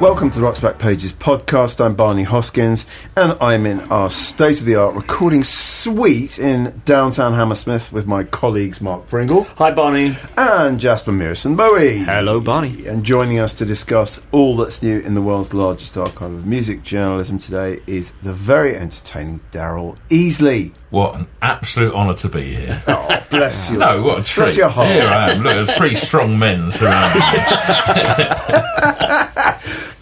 Welcome to the Rock's Back Pages podcast. I'm Barney Hoskins, and I'm in our state-of-the-art recording suite in downtown Hammersmith with my colleagues Mark Pringle. Hi, Barney. And Jasper Mearson-Bowie. Hello, Barney. And joining us to discuss all that's new in the world's largest archive of music journalism today is the very entertaining Daryl Easlea. What an absolute honour to be here. Oh, bless you. No, what a treat. Bless your heart. Here I am. Look, there's three strong men surrounding me.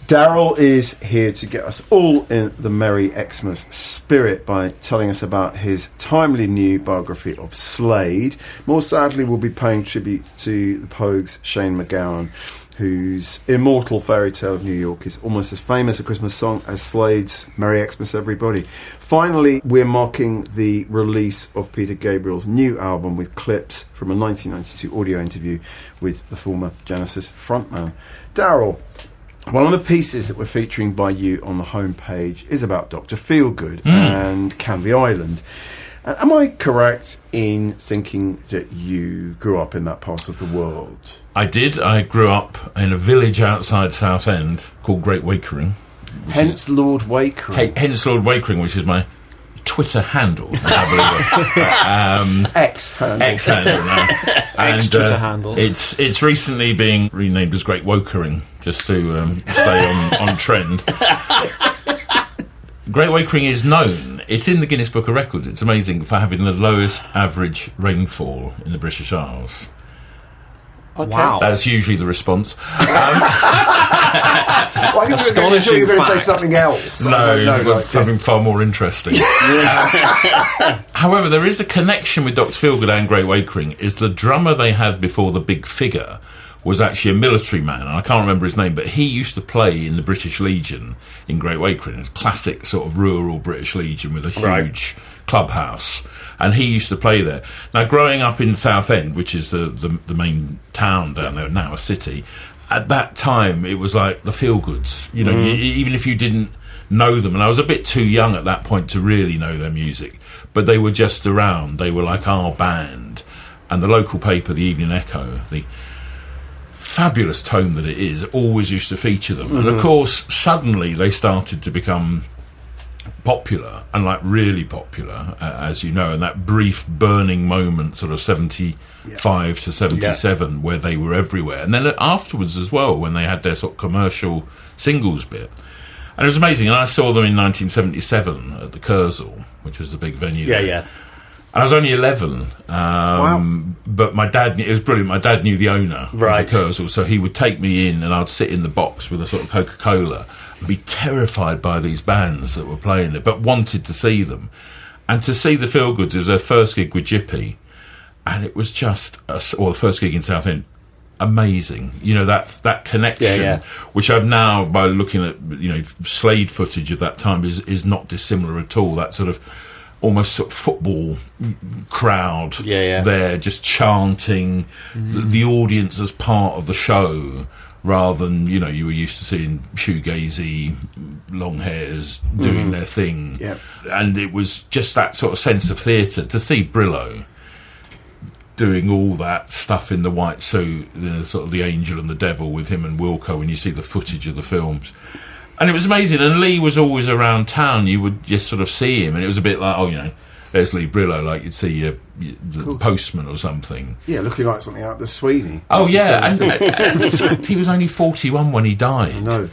Daryl is here to get us all in the Merry Xmas spirit by telling us about his timely new biography of Slade. More sadly, we'll be paying tribute to the Pogues' Shane MacGowan, whose immortal fairy tale of New York is almost as famous a Christmas song as Slade's Merry Xmas Everybody. Finally, we're marking the release of Peter Gabriel's new album with clips from a 1992 audio interview with the former Genesis frontman. Daryl, one of the pieces that we're featuring by you on the homepage is about Dr. Feelgood and Canvey Island. Am I correct in thinking that you grew up in that part of the world? I did. I grew up in a village outside Southend called Great Wakering. Hence Lord Wakering. Hence Lord Wakering, which is my Twitter handle. X-handle. X-handle now. X-Twitter handle. It's recently being renamed as Great Wakering, just to stay on trend. Great Wakering is known. It's in the Guinness Book of Records. It's amazing for having the lowest average rainfall in the British Isles. Okay. Wow. That's usually the response. Well, I thought you were going to say something else. No, something far more interesting. However, there is a connection with Dr. Feelgood and Great Wakering. Is the drummer they had before the big figure was actually a military man, and I can't remember his name, but he used to play in the British Legion in Great Wakering. It's classic sort of rural British Legion with a huge clubhouse, and he used to play there. Now, growing up in Southend, which is the main town down there, now a city, at that time it was like the Feelgoods. You know, even if you didn't know them, and I was a bit too young at that point to really know their music, but they were just around. They were like our band, and the local paper, the Evening Echo, the fabulous tome that it is, always used to feature them. And of course, suddenly they started to become popular, and like really popular, as you know, and that brief burning moment, sort of 75 to 77, where they were everywhere. And then afterwards as well, when they had their sort of commercial singles bit. And it was amazing. And I saw them in 1977 at the Kursaal, which was the big venue there. I was only 11, but my dad, it was brilliant, my dad knew the owner of the Kursaal, so he would take me in and I'd sit in the box with a sort of Coca-Cola and be terrified by these bands that were playing there, but wanted to see them. And to see the Feelgoods, it was their first gig with Jippy, and it was just, or the first gig in Southend, amazing. You know, that connection, which I've now, by looking at, you know, Slade footage of that time, is not dissimilar at all. That sort of almost sort of football crowd there, just chanting, the audience as part of the show, rather than, you know, you were used to seeing shoegazy long hairs doing their thing. And it was just that sort of sense of theatre. To see Brillo doing all that stuff in the white suit, you know, sort of the angel and the devil with him and Wilco, when you see the footage of the films. And it was amazing, and Lee was always around town. You would just sort of see him, and it was a bit like, oh, you know, there's Lee The like you'd see the postman or something. Yeah, looking like something out of the Sweeney. Oh, yeah, and in fact, he was only 41 when he died.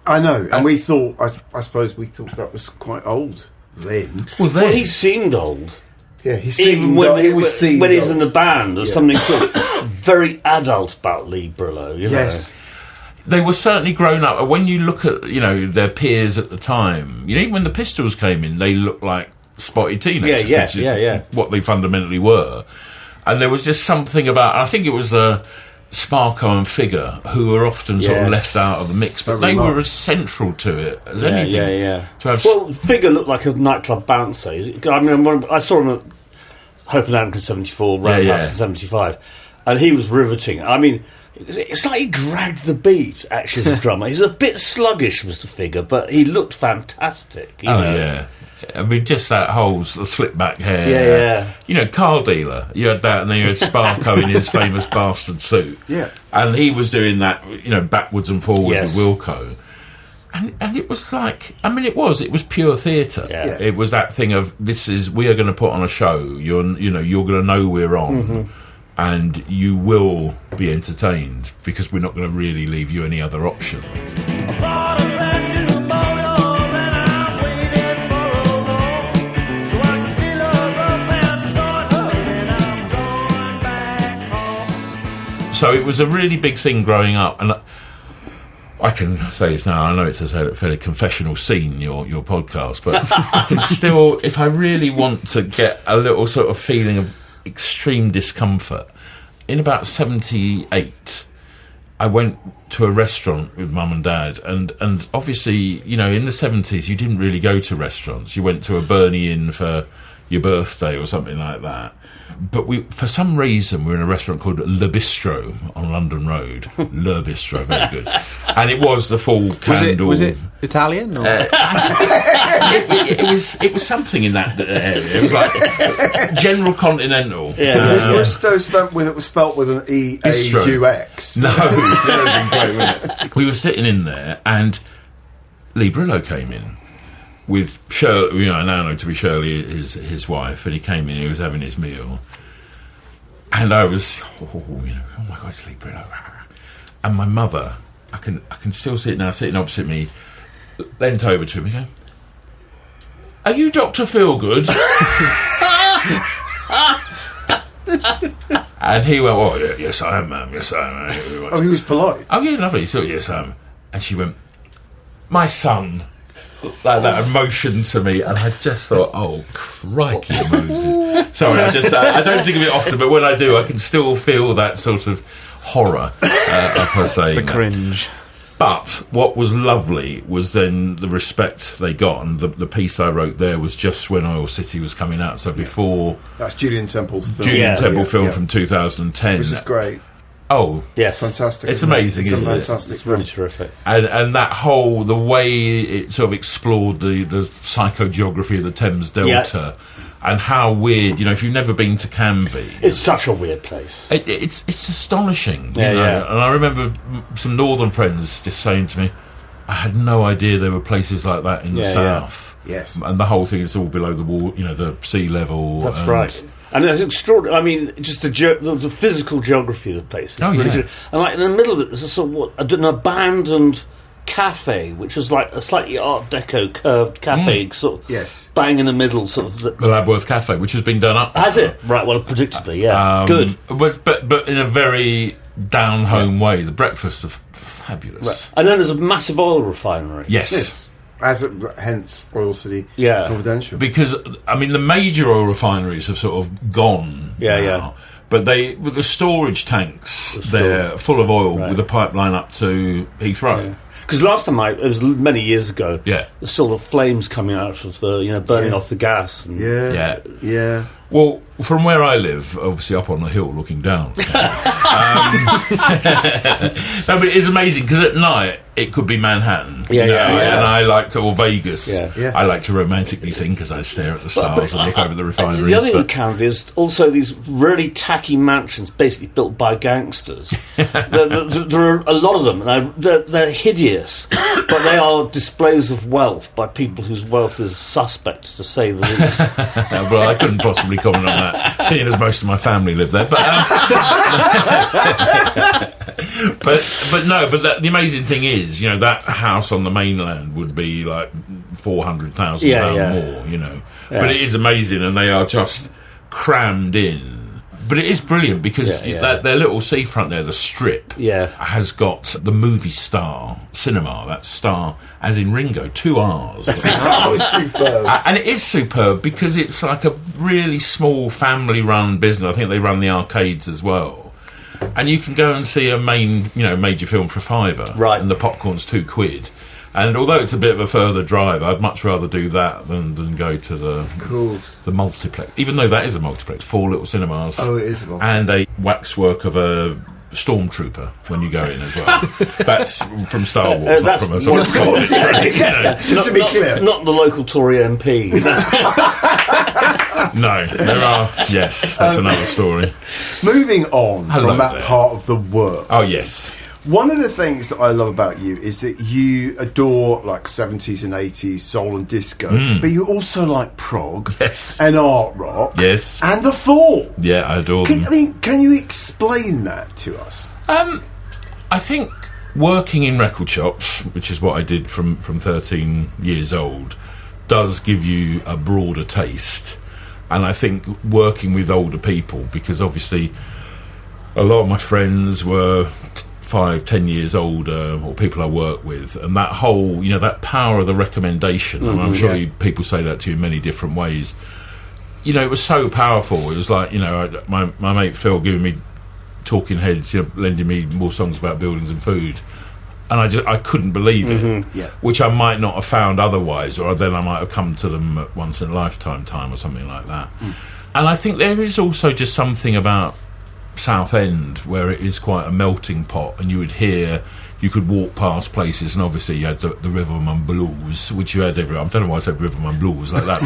I know, and we thought, I suppose we thought that was quite old then. Well, he seemed old. Yeah, he seemed when when he's in the band, there's something sort of very adult about Lee Brillo, you know. They were certainly grown up. When you look at, you know, their peers at the time, you know, even when the Pistols came in, they looked like spotty teenagers, which is what they fundamentally were. And there was just something about, I think it was Sparko and Figure, who were often sort of left out of the mix, but they were as central to it as anything. Well, Figure looked like a nightclub bouncer. I mean, I saw him at Hope and Anchor in 74, Roundhouse in 75, and he was riveting. I mean, it's like he dragged the beat, actually, as a drummer. He's a bit sluggish, Mr. Figure, but he looked fantastic. You know? I mean, just that whole slip back hair. You know, car dealer. You had that, and then you had Sparko in his famous bastard suit. And he was doing that, you know, backwards and forwards with Wilco. And it was like, I mean, it was pure theatre. Yeah. It was that thing of, we are going to put on a show. You're going to know we're on, and you will be entertained because we're not going to really leave you any other option. So it was a really big thing growing up, and I can say this now. I know it's a fairly confessional scene, your podcast, but I can still, if I really want to get a little sort of feeling of extreme discomfort, in about 78, I went to a restaurant with Mum and Dad, and obviously, in the 70s, you didn't really go to restaurants. You went to a Burnie Inn for your birthday or something like that. But for some reason, we were in a restaurant called Le Bistro on London Road. Le Bistro, very good. And it was the full candle. Was it Italian? Or? It was something in that area. It was like General Continental. Yeah. Was Bristow spelt with an E-A-U-X? No, that would have been great, wouldn't it? We were sitting in there, and Lee Brillo came in. With Shirley, I now know to be Shirley, his wife, and he came in, he was having his meal, and I was, oh my God, it's Lee Brillo. And my mother, I can still see it now, sitting opposite me, leant over to me, going, "Are you Dr. Feelgood?" And he went, "Oh, yeah, yes, I am, ma'am, yes, I am." Oh, he was polite. Oh, yeah, lovely. So, yes, I am. And she went, "My son." That emotion to me, and I just thought, oh, crikey, Moses. Sorry, I don't think of it often, but when I do, I can still feel that sort of horror of her saying the cringe. But what was lovely was then the respect they got, and the piece I wrote there was just when Oil City was coming out, so before... That's Julian Temple's film. Julian Temple film from 2010. Which is great. Oh, yes, fantastic! It's amazing, it's isn't fantastic. It's really terrific, and that whole the way it sort of explored the psychogeography of the Thames Delta, and how weird. If you've never been to Canvey, it's such a weird place. It's astonishing. Yeah. And I remember some northern friends just saying to me, "I had no idea there were places like that in the south." Yes, and the whole thing is all below the wall. The sea level. That's right. And it's extraordinary. I mean, just the physical geography of the place. It's really and like in the middle of it, there's a sort of an abandoned cafe, which was like a slightly Art Deco curved cafe, sort of bang in the middle, sort of the Labworth Cafe, which has been done up. Has it? Right. Well, predictably, good. But in a very down home way. The breakfasts are fabulous. Right. And then there's a massive oil refinery. Yes. Hence Oil City Confidential. Because, I mean, the major oil refineries have sort of gone now. But with the storage tanks, they're full of oil with a pipeline up to Heathrow. Because last time it was many years ago. There's sort of flames coming out of the, burning off the gas. And Yeah. Well, from where I live, obviously up on the hill looking down. No, but it is amazing because at night it could be Manhattan. And I like to, or Vegas. I like to romantically think as I stare at the stars and look over the refineries. The other thing with Canvey is also these really tacky mansions basically built by gangsters. There are a lot of them, and they're hideous, but they are displays of wealth by people whose wealth is suspect, to say the least. Well, I couldn't possibly comment on that, seeing as most of my family live there. But the amazing thing is, that house on the mainland would be like £400,000 more, But it is amazing, and they are just crammed in. But it is brilliant because their little seafront there, the Strip, has got the movie Star Cinema. That's Star, as in Ringo, 2 R's. It's superb. And it is superb because it's like a really small family-run business. I think they run the arcades as well. And you can go and see a major film for £5. Right. And the popcorn's £2. And although it's a bit of a further drive, I'd much rather do that than go to the multiplex. Even though that is a multiplex, 4 little cinemas. Oh, it is a multiplex. And a waxwork of a stormtrooper when you go in as well. That's from Star Wars, not from a sort of college. Just to be clear. Not the local Tory MP. No, there are. Yes, that's another story. Moving on from that there. part of the work. Oh, yes. One of the things that I love about you is that you adore like 70s and 80s soul and disco, but you also like prog and art rock and the Fall. Yeah, I adore them. Can you explain that to us? I think working in record shops, which is what I did from 13 years old, does give you a broader taste. And I think working with older people, because obviously a lot of my friends were 5-10 years older, or people I work with, and that whole, that power of the recommendation, and I'm sure people say that to you in many different ways, it was so powerful. It was like, my mate Phil giving me Talking Heads, lending me more songs about buildings and food, and I couldn't believe it, which I might not have found otherwise, or then I might have come to them at once in a lifetime time or something like that. And I think there is also just something about Southend where it is quite a melting pot, and you could walk past places, and obviously you had the Riverman Blues, which you had everywhere. I don't know why I said Riverman Blues like that.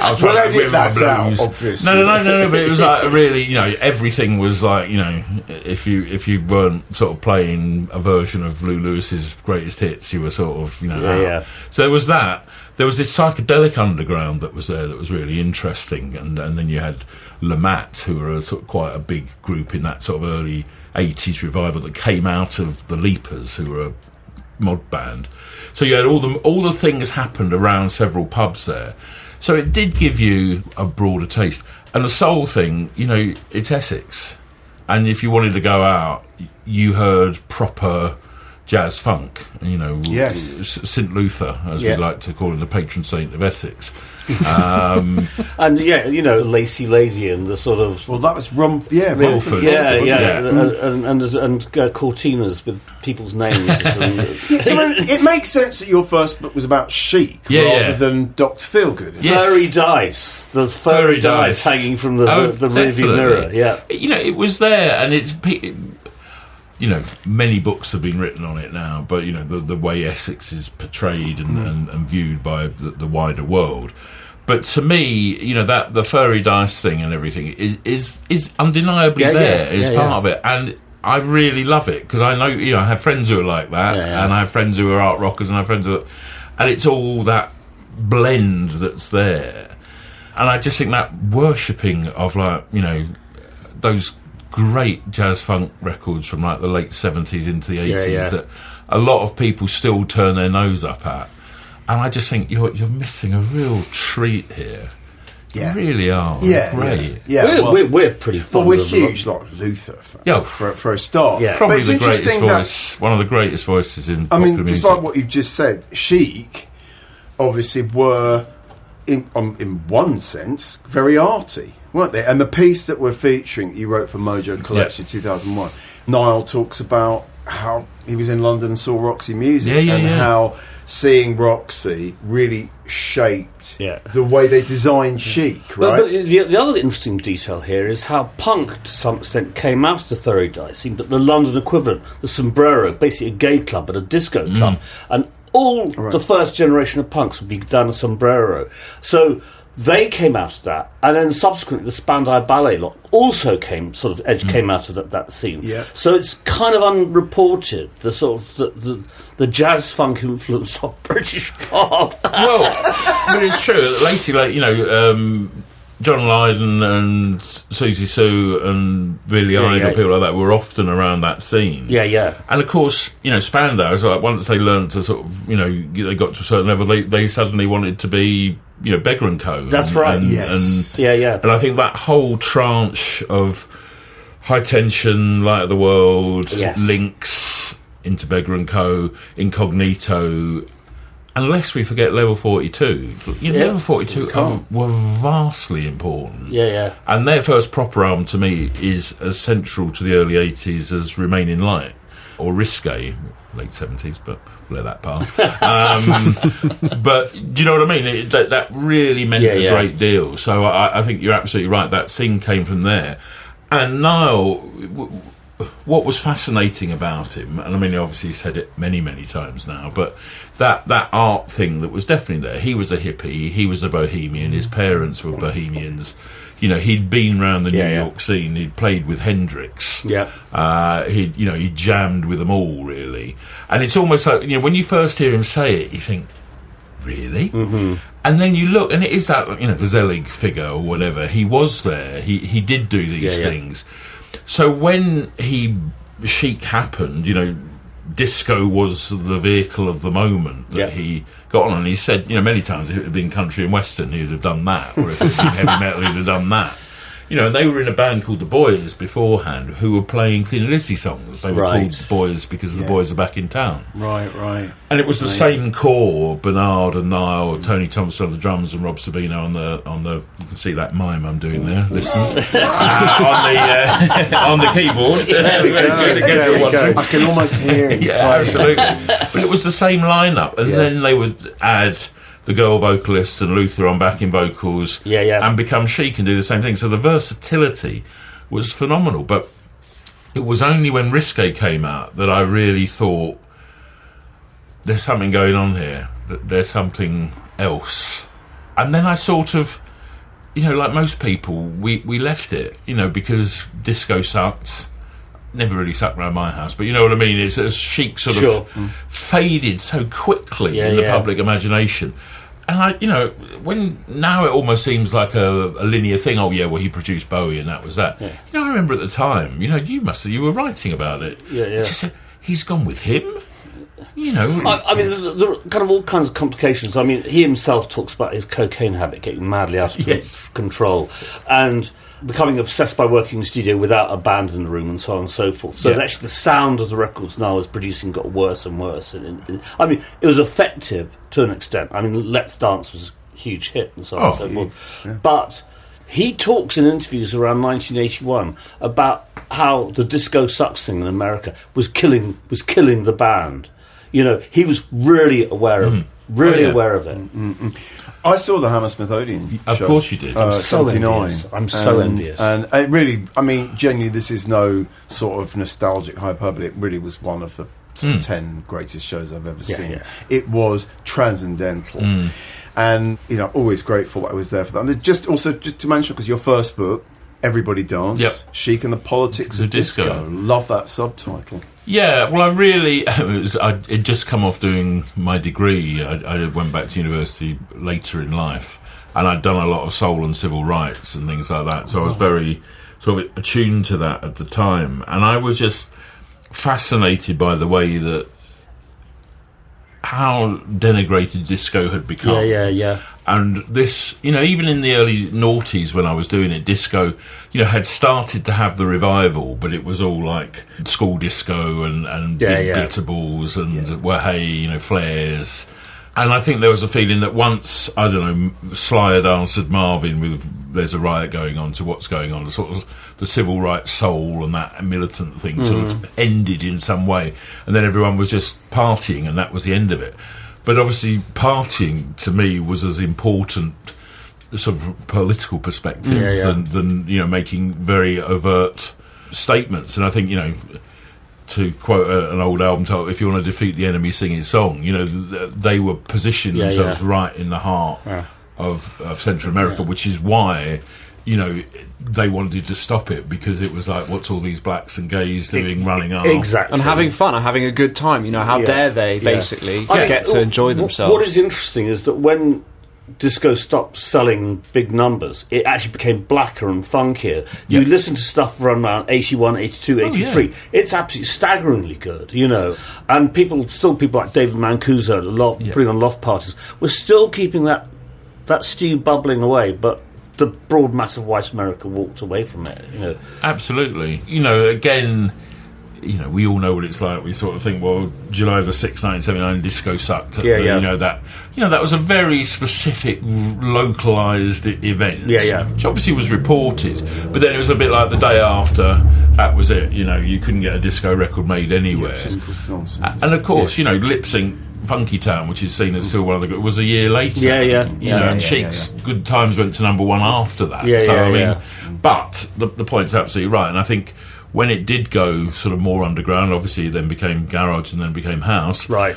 I was trying to edit that out, obviously. No, but it was like really, everything was like, if you weren't sort of playing a version of Lou Lewis's greatest hits, you were sort of, out. So there was that. There was this psychedelic underground that was there that was really interesting, and then you had WOMAD, who were sort of quite a big group in that sort of early 80s revival that came out of the Leapers, who were a mod band. So you had all the things happened around several pubs there. So it did give you a broader taste. And the soul thing, it's Essex. And if you wanted to go out, you heard proper jazz funk, St. Luther, as we like to call him, the patron saint of Essex. And the Lacy Lady and the sort of... Well, that was Rumford. And Cortinas with people's names. It makes sense that your first book was about Chic rather than Dr. Feelgood. Furry dice. There's furry dice hanging from the rearview mirror. Yeah. It was there, and it's... many books have been written on it now, but the way Essex is portrayed and viewed by the wider world. But to me, that the furry dice thing and everything is undeniably there. It's part of it, and I really love it because I know I have friends who are like that, and I have friends who are art rockers, and I have friends and it's all that blend that's there, and I just think that worshipping of those great jazz funk records from like the late 70s into the 80s that a lot of people still turn their nose up at, and I just think you're missing a real treat here. You really are. Great. We're pretty fond we're of huge like Luther for a start. Probably the greatest voice, one of the greatest voices in popular music. Despite what you've just said, Chic obviously were in one sense very arty, weren't they? And the piece that we're featuring, you wrote for Mojo Collection 2001, Niall talks about how he was in London and saw Roxy Music, how seeing Roxy really shaped the way they designed Chic, right? But the other interesting detail here is how punk, to some extent, came out of the furry dice scene, but the London equivalent, the Sombrero, basically a gay club but a disco club, and all the first generation of punks would be down a Sombrero. So they came out of that, and then subsequently the Spandau Ballet lot also came out of that scene. So it's kind of unreported, the sort of the jazz funk influence of British pop. But it's true. Lacey, John Lydon and Susie Sue and Billy Idol, people like that, were often around that scene. And of course, Spandau, so once they learned to sort of, they got to a certain level, they suddenly wanted to be, Beggar and Co. That's right. And I think that whole tranche of High Tension, Light of the World, Links into Beggar and Co., Incognito, unless we forget Level 42. Level 42 were vastly important. And their first proper album, to me, is as central to the early 80s as Remain in Light, or Risque, late 70s, but we'll let that pass. But do you know what I mean? That really meant a great deal. So I think you're absolutely right. That scene came from there. And Niall, what was fascinating about him, and I mean, obviously he's said it many, many times now, but that art thing that was definitely there. He was a hippie, he was a bohemian, his parents were bohemians, he'd been around the New York scene. He'd played with Hendrix. Yeah. He jammed with them all, really. And it's almost like, when you first hear him say it, you think, really? Mm-hmm. And then you look, and it is that, the Zelig figure or whatever. He was there. He did do these things. So when Chic happened, disco was the vehicle of the moment that he got on. And he said, many times, if it had been country and western, he'd have done that. Or if it had been heavy metal, he'd have done that. They were in a band called the Boys beforehand who were playing Thin Lizzy songs. They were called the Boys because the Boys are back in town. Right. And it was the same core, Bernard and Niall, Tony Thompson on the drums and Rob Sabino on the you can see that mime I'm doing there, listeners, on the keyboard. There we go. I can almost hear it. Yeah, absolutely. But it was the same lineup, and then they would add the girl vocalists and Luther on backing vocals, and become Chic and do the same thing. So the versatility was phenomenal. But it was only when Risque came out that I really thought, there's something going on here, that there's something else. And then I sort of, like most people, we left it, because disco sucked. Never really sucked around my house, but you know what I mean? It's a Chic sort of faded so quickly in the public imagination. And when now it almost seems like a linear thing. Oh yeah, well he produced Bowie and that was that. Yeah. I remember at the time, you were writing about it. Yeah. Just said, he's gone with him. I mean, there are kind of all kinds of complications. I mean, he himself talks about his cocaine habit getting madly out of control, and becoming obsessed by working in the studio without a band in the room and so on and so forth. So actually the sound of the records now as producing got worse and worse. And I mean, it was effective to an extent. I mean, Let's Dance was a huge hit and so on and so forth. Yeah. But he talks in interviews around 1981 about how the disco sucks thing in America was killing the band. He was really aware of aware of it. Mm-mm. I saw the Hammersmith Odeon show. Of course you did. I'm so envious. And it really, genuinely, this is no sort of nostalgic hyperbole. It really was one of the 10 greatest shows I've ever seen. Yeah. It was transcendental. And, always grateful I was there for that. And just to mention, because your first book, Everybody Dance, Chic and the Politics of Disco. Love that subtitle. Yeah, well, I'd just come off doing my degree. I went back to university later in life, and I'd done a lot of soul and civil rights and things like that. So I was very sort of attuned to that at the time, and I was just fascinated by the way that how denigrated disco had become. Yeah. And this, even in the early noughties when I was doing it, disco, had started to have the revival, but it was all like school disco and big glitter balls and flares. And I think there was a feeling that once, I don't know, Sly had answered Marvin with "There's a riot going on" to what's going on, sort of the civil rights soul and that militant thing sort of ended in some way, and then everyone was just partying, and that was the end of it. But obviously, partying to me was as important, sort of political perspective than making very overt statements. And I think to quote an old album title, if you want to defeat the enemy, sing his song. They were positioned themselves right in the heart of Central America, which is why they wanted to stop it, because it was like, what's all these blacks and gays doing running up? Exactly. And having fun and having a good time. How dare they basically get to enjoy themselves. What is interesting is that when disco stopped selling big numbers, it actually became blacker and funkier. You listen to stuff from around 81, 82, 83. It's absolutely staggeringly good, And people like David Mancuso, putting on loft parties, were still keeping that stew bubbling away, but the broad mass of white America walked away from it, Absolutely. Again, we all know what it's like. We sort of think, well, July the 6th, 1979, disco sucked. That was a very specific, localised event. Which obviously was reported, but then it was a bit like the day after, that was it. You couldn't get a disco record made anywhere. And of course, Lip Sync, Funky Town, which is seen as still one of the good, was a year later. And Chic's Good Times went to number one after that. But the point's absolutely right, and I think when it did go sort of more underground, obviously it then became garage and then became house. Right.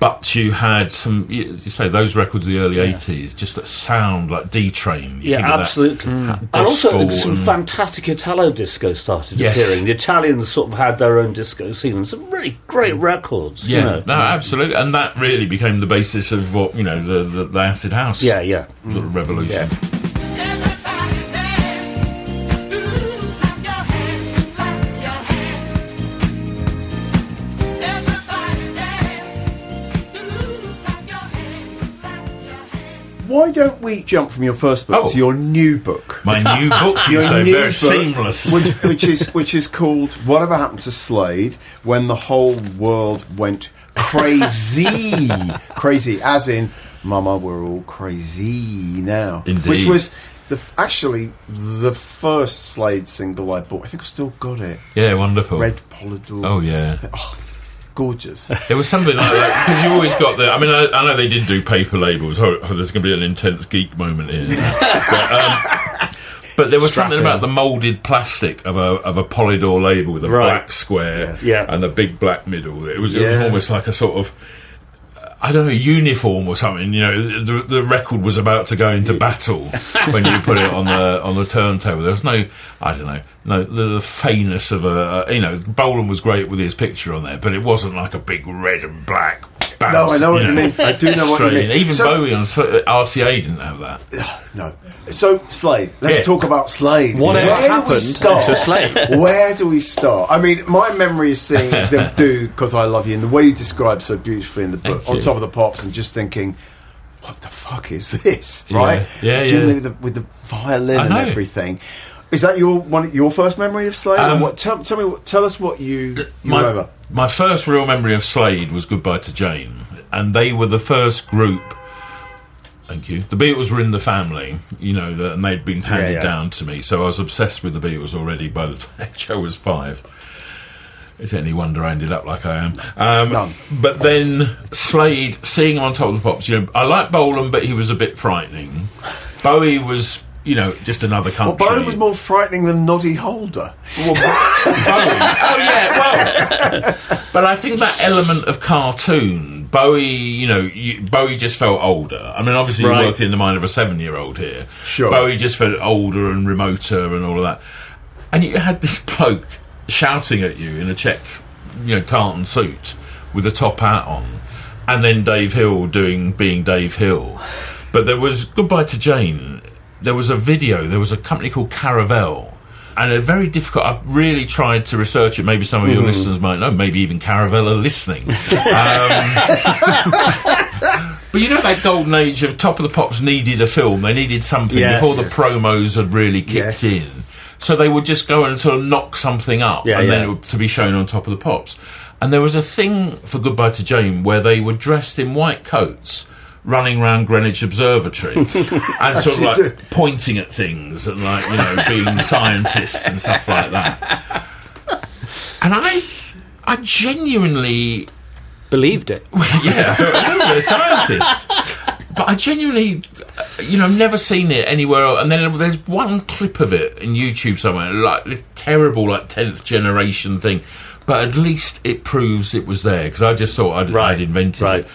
But you had some, you say those records of the early 80s, just that sound like D-Train. Absolutely. And also some fantastic Italo disco started appearing. The Italians sort of had their own disco scene and some really great records. Yeah, no, absolutely. And that really became the basis of what, the acid house sort of revolution. Yeah. Why don't we jump from your first book to your new book? My new book, very seamless. which is called Whatever Happened to Slade When the Whole World Went Crazy. Crazy, as in, Mama, we're all crazy now. Indeed. Which was actually the first Slade single I bought. I think I've still got it. Yeah, wonderful. Red Polydor. Oh, yeah. Gorgeous. It was something like that, because you always got the... I mean, I know they did do paper labels. There's going to be an intense geek moment here. But there was something about the moulded plastic of a Polydor label with a black square and a big black middle. It was almost like a sort of... I don't know, uniform or something. The record was about to go into battle when you put it on the turntable. There was no, I don't know, the faintness of Bolan was great with his picture on there, but it wasn't like a big red and black bounce. No, I know what you mean. I do know what you mean. Even Bowie on RCA didn't have that. No. So, Slade. Let's talk about Slade. Whatever happened to Slade? Where do we start? I mean, my memory is seeing them do Because I Love You, and the way you describe so beautifully in the book, on Top of the Pops, and just thinking, what the fuck is this? Right? Yeah. Generally with the violin and everything. Is that your first memory of Slade? Tell us what you remember. My first real memory of Slade was Goodbye to Jane, and they were the first group. Thank you. The Beatles were in the family, and they'd been handed down to me, so I was obsessed with the Beatles already by the time Joe was 5. It's any wonder I ended up like I am. But then Slade, seeing him on Top of the Pops, I liked Bolan, but he was a bit frightening. Bowie was, just another country. Well, Bolan was more frightening than Noddy Holder. Bowie. But I think that element of cartoon, Bowie, Bowie just felt older. I mean, obviously you're working in the mind of a 7-year-old here. Sure. Bowie just felt older and remoter and all of that. And you had this bloke shouting at you in a check, tartan suit with a top hat on, and then Dave Hill being Dave Hill. But there was Goodbye to Jane. There was a video. There was a company called Caravel, and a very difficult. I've really tried to research it. Maybe some of your listeners might know. Maybe even Caravel are listening. But that golden age of Top of the Pops needed a film. They needed something before the promos had really kicked in. So they would just go and sort of knock something up then it would, to be shown on Top of the Pops. And there was a thing for Goodbye to Jane where they were dressed in white coats running around Greenwich Observatory and sort of like pointing at things and being scientists and stuff like that. And I genuinely believed it. They're scientists. But I genuinely, never seen it anywhere else. And then there's one clip of it in YouTube somewhere, like this terrible, 10th generation thing. But at least it proves it was there, because I just thought I'd invented it.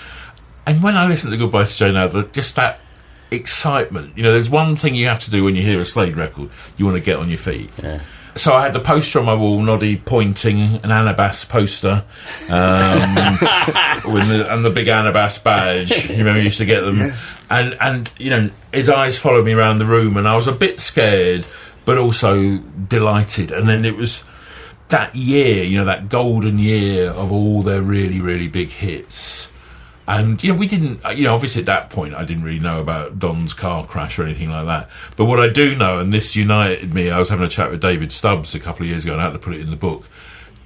And when I listen to Goodbye to Jane now, just that excitement. There's one thing you have to do when you hear a Slade record. You want to get on your feet. Yeah. So I had the poster on my wall, Noddy pointing, an Anabas poster, and the big Anabas badge. You remember, you used to get them. Yeah. And his eyes followed me around the room, and I was a bit scared, but also delighted. And then it was that year, that golden year of all their really, really big hits. And, we didn't, obviously at that point I didn't really know about Don's car crash or anything like that. But what I do know, and this united me, I was having a chat with David Stubbs a couple of years ago, and I had to put it in the book,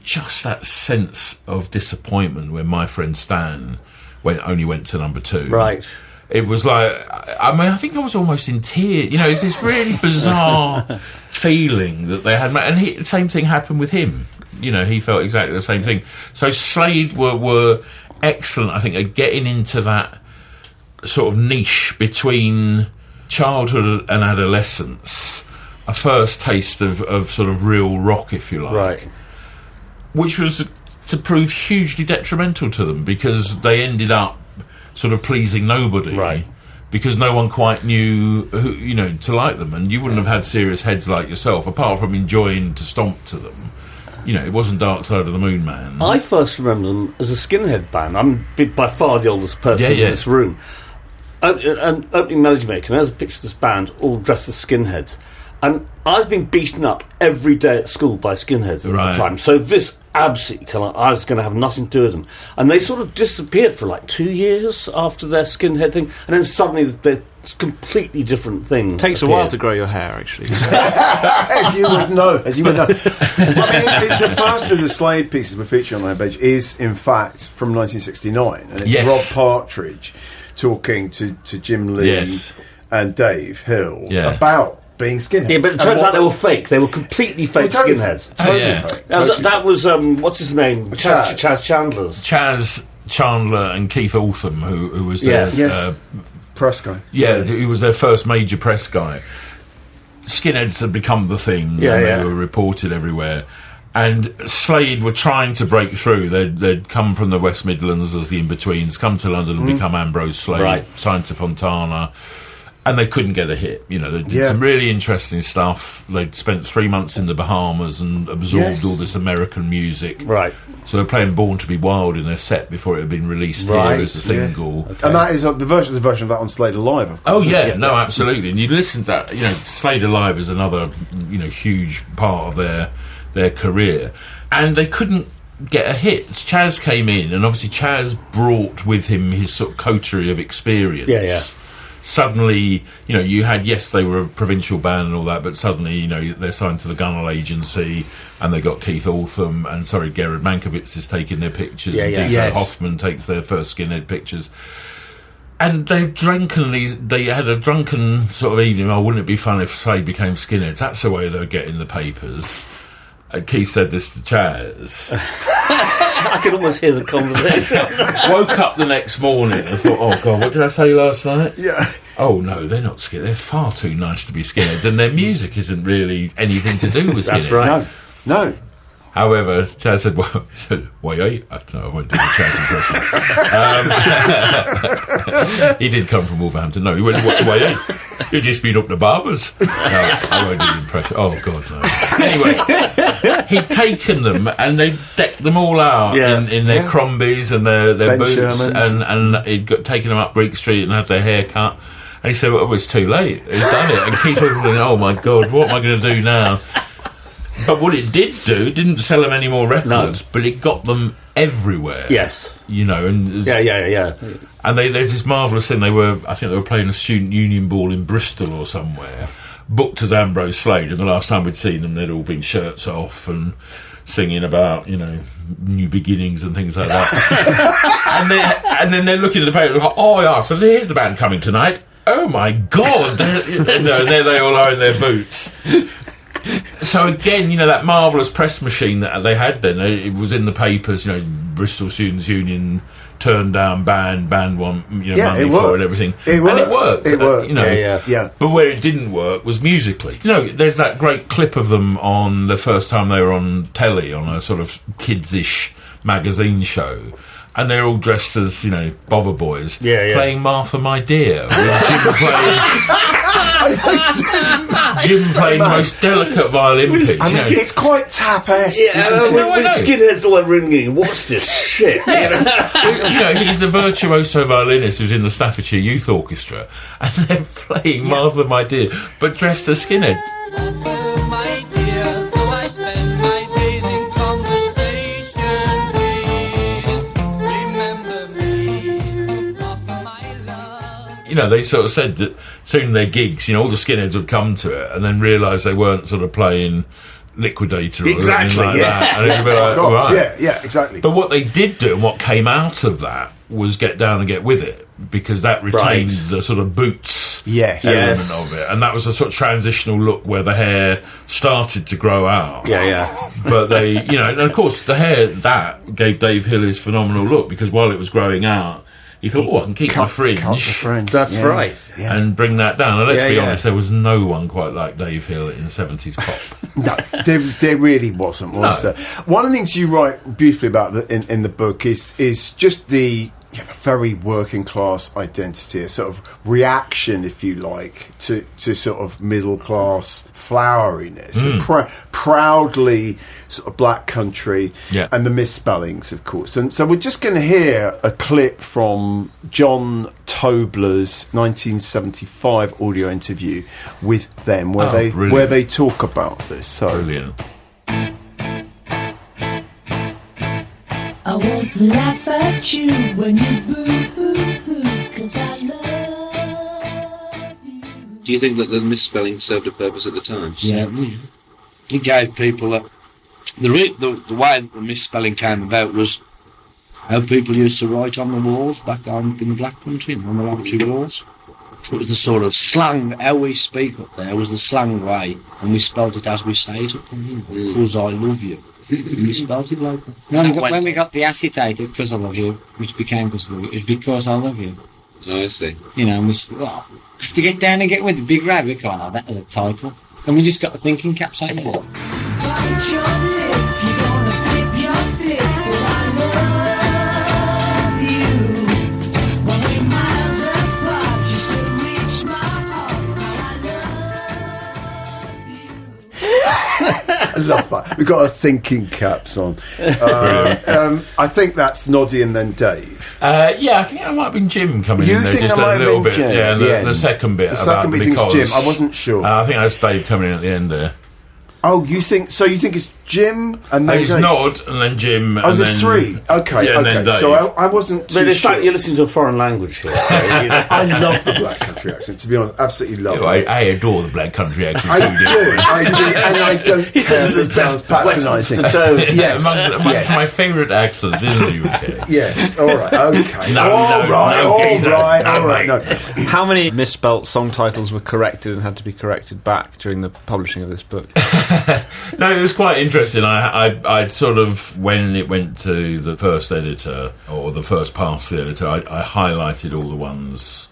just that sense of disappointment when My Friend Stan only went to number 2. Right. It was like, I think I was almost in tears. It's this really bizarre feeling that they had. And the same thing happened with him. He felt exactly the same thing. So Slade were excellent, I think, at getting into that sort of niche between childhood and adolescence, a first taste of sort of real rock, if you like. Right. Which was to prove hugely detrimental to them, because they ended up sort of pleasing nobody. Right. Because no one quite knew who, to like them, and you wouldn't have had serious heads like yourself, apart from enjoying to stomp to them. It wasn't Dark Side of the Moon Man. I first remember them as a skinhead band. I'm by far the oldest person in this room. And opening melody maker, and there's a picture of this band all dressed as skinheads. And I was being beaten up every day at school by skinheads at the time. So this absolutely, I was going to have nothing to do with them. And they sort of disappeared for like 2 years after their skinhead thing. And then suddenly they're completely different things. Takes a while to grow your hair, actually. As you would know. The first of the Slade pieces we're featuring on our page is, in fact, from 1969. And it's Rob Partridge talking to Jim Lee and Dave Hill about being skinheads. Yeah, but it turns out they were fake. They were completely fake skinheads. Fake. That was what's his name? Chaz Chandler's. Chaz Chandler and Keith Altham, who was their press guy. Yeah, he was their first major press guy. Skinheads had become the thing, and they were reported everywhere. And Slade were trying to break through. They'd come from the West Midlands as the in-betweens, come to London and become Ambrose Slade, signed to Fontana. And they couldn't get a hit. They did some really interesting stuff. They'd spent 3 months in the Bahamas and absorbed all this American music. Right. So they're playing Born to be Wild in their set before it had been released here as a single. Okay. And that is the version of that on Slade Alive, of Oh, course. absolutely. And you listen to that, Slade Alive is another, huge part of their career. And they couldn't get a hit. Chaz came in, and obviously Chaz brought with him his sort of coterie of experience. Yeah. Suddenly, you had, they were a provincial band and all that, but suddenly, they're signed to the Gunnell Agency, and they got Keith Altham, and Gerard Mankiewicz is taking their pictures, and Dieter Hoffman takes their first skinhead pictures. And they had a drunken sort of evening. Wouldn't it be fun if Slade became skinheads? That's the way they were getting the papers. Keith said this to Chaz. I can almost hear the conversation. Woke up the next morning and thought, oh, God, what did I say last night? Yeah. Oh, no, they're not skinheads. They're far too nice to be skinheads, and their music isn't really anything to do with skinheads. That's right. No. However, Chaz said, well, why are you? I won't do the Chaz impression. He did come from Wolverhampton. No, he went, why are you? You've just been up to Barbers. No, I won't do the impression. Oh, God, no. Anyway, he'd taken them, and they decked them all out in their Crombies and their boots, and he'd taken them up Greek Street and had their hair cut. And he said, well, it's too late. He's done it. And Keith was thinking, oh, my God, what am I going to do now? But what it didn't sell them any more records, but it got them everywhere. Yes. And And there's this marvellous thing. I think they were playing a student union ball in Bristol or somewhere, booked as Ambrose Slade, and the last time we'd seen them, they'd all been shirts off and singing about, new beginnings and things like that. and then they're looking at the paper like, oh, yeah, so here's the band coming tonight. Oh, my God. And there they all are in their boots. So again, that marvellous press machine that they had then, it was in the papers, Bristol Students' Union turned down band want money for it and everything. It worked. But where it didn't work was musically. There's that great clip of them on the first time they were on telly, on a sort of kids-ish magazine show. And they're all dressed as, bovver boys, playing Martha My Dear, with Jim playing the most delicate violin pitch. It's quite tap-esque. With skinheads all over ringing. What's this shit? He's the virtuoso violinist who's in the Staffordshire Youth Orchestra, and they're playing Martha My Dear, but dressed as skinheads. They sort of said that soon their gigs, all the skinheads would come to it and then realise they weren't sort of playing Liquidator or anything like that. And it'd be like, right. Yeah, exactly. But what they did do and what came out of that was Get Down and Get With It, because that retained the sort of boots element of it. And that was a sort of transitional look where the hair started to grow out. But they, and of course the hair, that gave Dave Hill his phenomenal look, because while it was growing out, he thought, I can keep the fringe. Cut the fringe. That's right. Yeah. And bring that down. And let's be Yeah. honest, there was no one quite like Dave Hill in 70s pop. No, there really wasn't, was there? One of the things you write beautifully about in the book is just the very working class identity, a sort of reaction, if you like, to sort of middle class floweriness, proudly sort of black country, and the misspellings, of course. And so we're just going to hear a clip from John Tobler's 1975 audio interview with them, where they talk about this. So Brilliant. I won't laugh at you when you boo-hoo-hoo, 'cause I love you. Do you think that the misspelling served a purpose at the time? Yeah, it gave people the way the misspelling came about was how people used to write on the walls back home in the black country, on the laboratory walls. It was the sort of slang, how we speak up there was the slang way, and we spelt it as we say it up there, because I love you. And we spelt it like that. When we got the acetated because I love you, which became because I love you, it's because I love you. Oh, I see. You know, and we have to get down and get with the big rabbit. We can't have that as a title. And we just got the thinking caps on the wall. Bite your lip, you're gonna flip your flip, well, I love you. When we're miles apart, you still reach my heart, I love you. I love that. We've got our thinking caps on. I think that's Noddy and then Dave. I think that might have been Jim coming You in there think just that might a have little been bit. Jim Yeah, at the end? the second bit. The second bit because, is Jim. I wasn't sure. I think that's Dave coming in at the end there. Oh, you think it's Jim and then It's Dave? Nod and then Jim. Oh, and there's then, three. Okay, yeah, and then Dave. So I wasn't too But it's sure. like you're listening to a foreign language here. So, you know. I love the black country accent, to be honest. Absolutely love it. I adore the black country accent I too. do, and I don't He care said if it sounds patronising. Yes, amongst my favourite accents in the UK. Yes, all right, okay. No, all right. No. How many misspelt song titles were corrected and had to be corrected back during the publishing of this book? No, it was quite interesting. I'd sort of, when it went to the first editor, or the first pass for the editor, I highlighted all the ones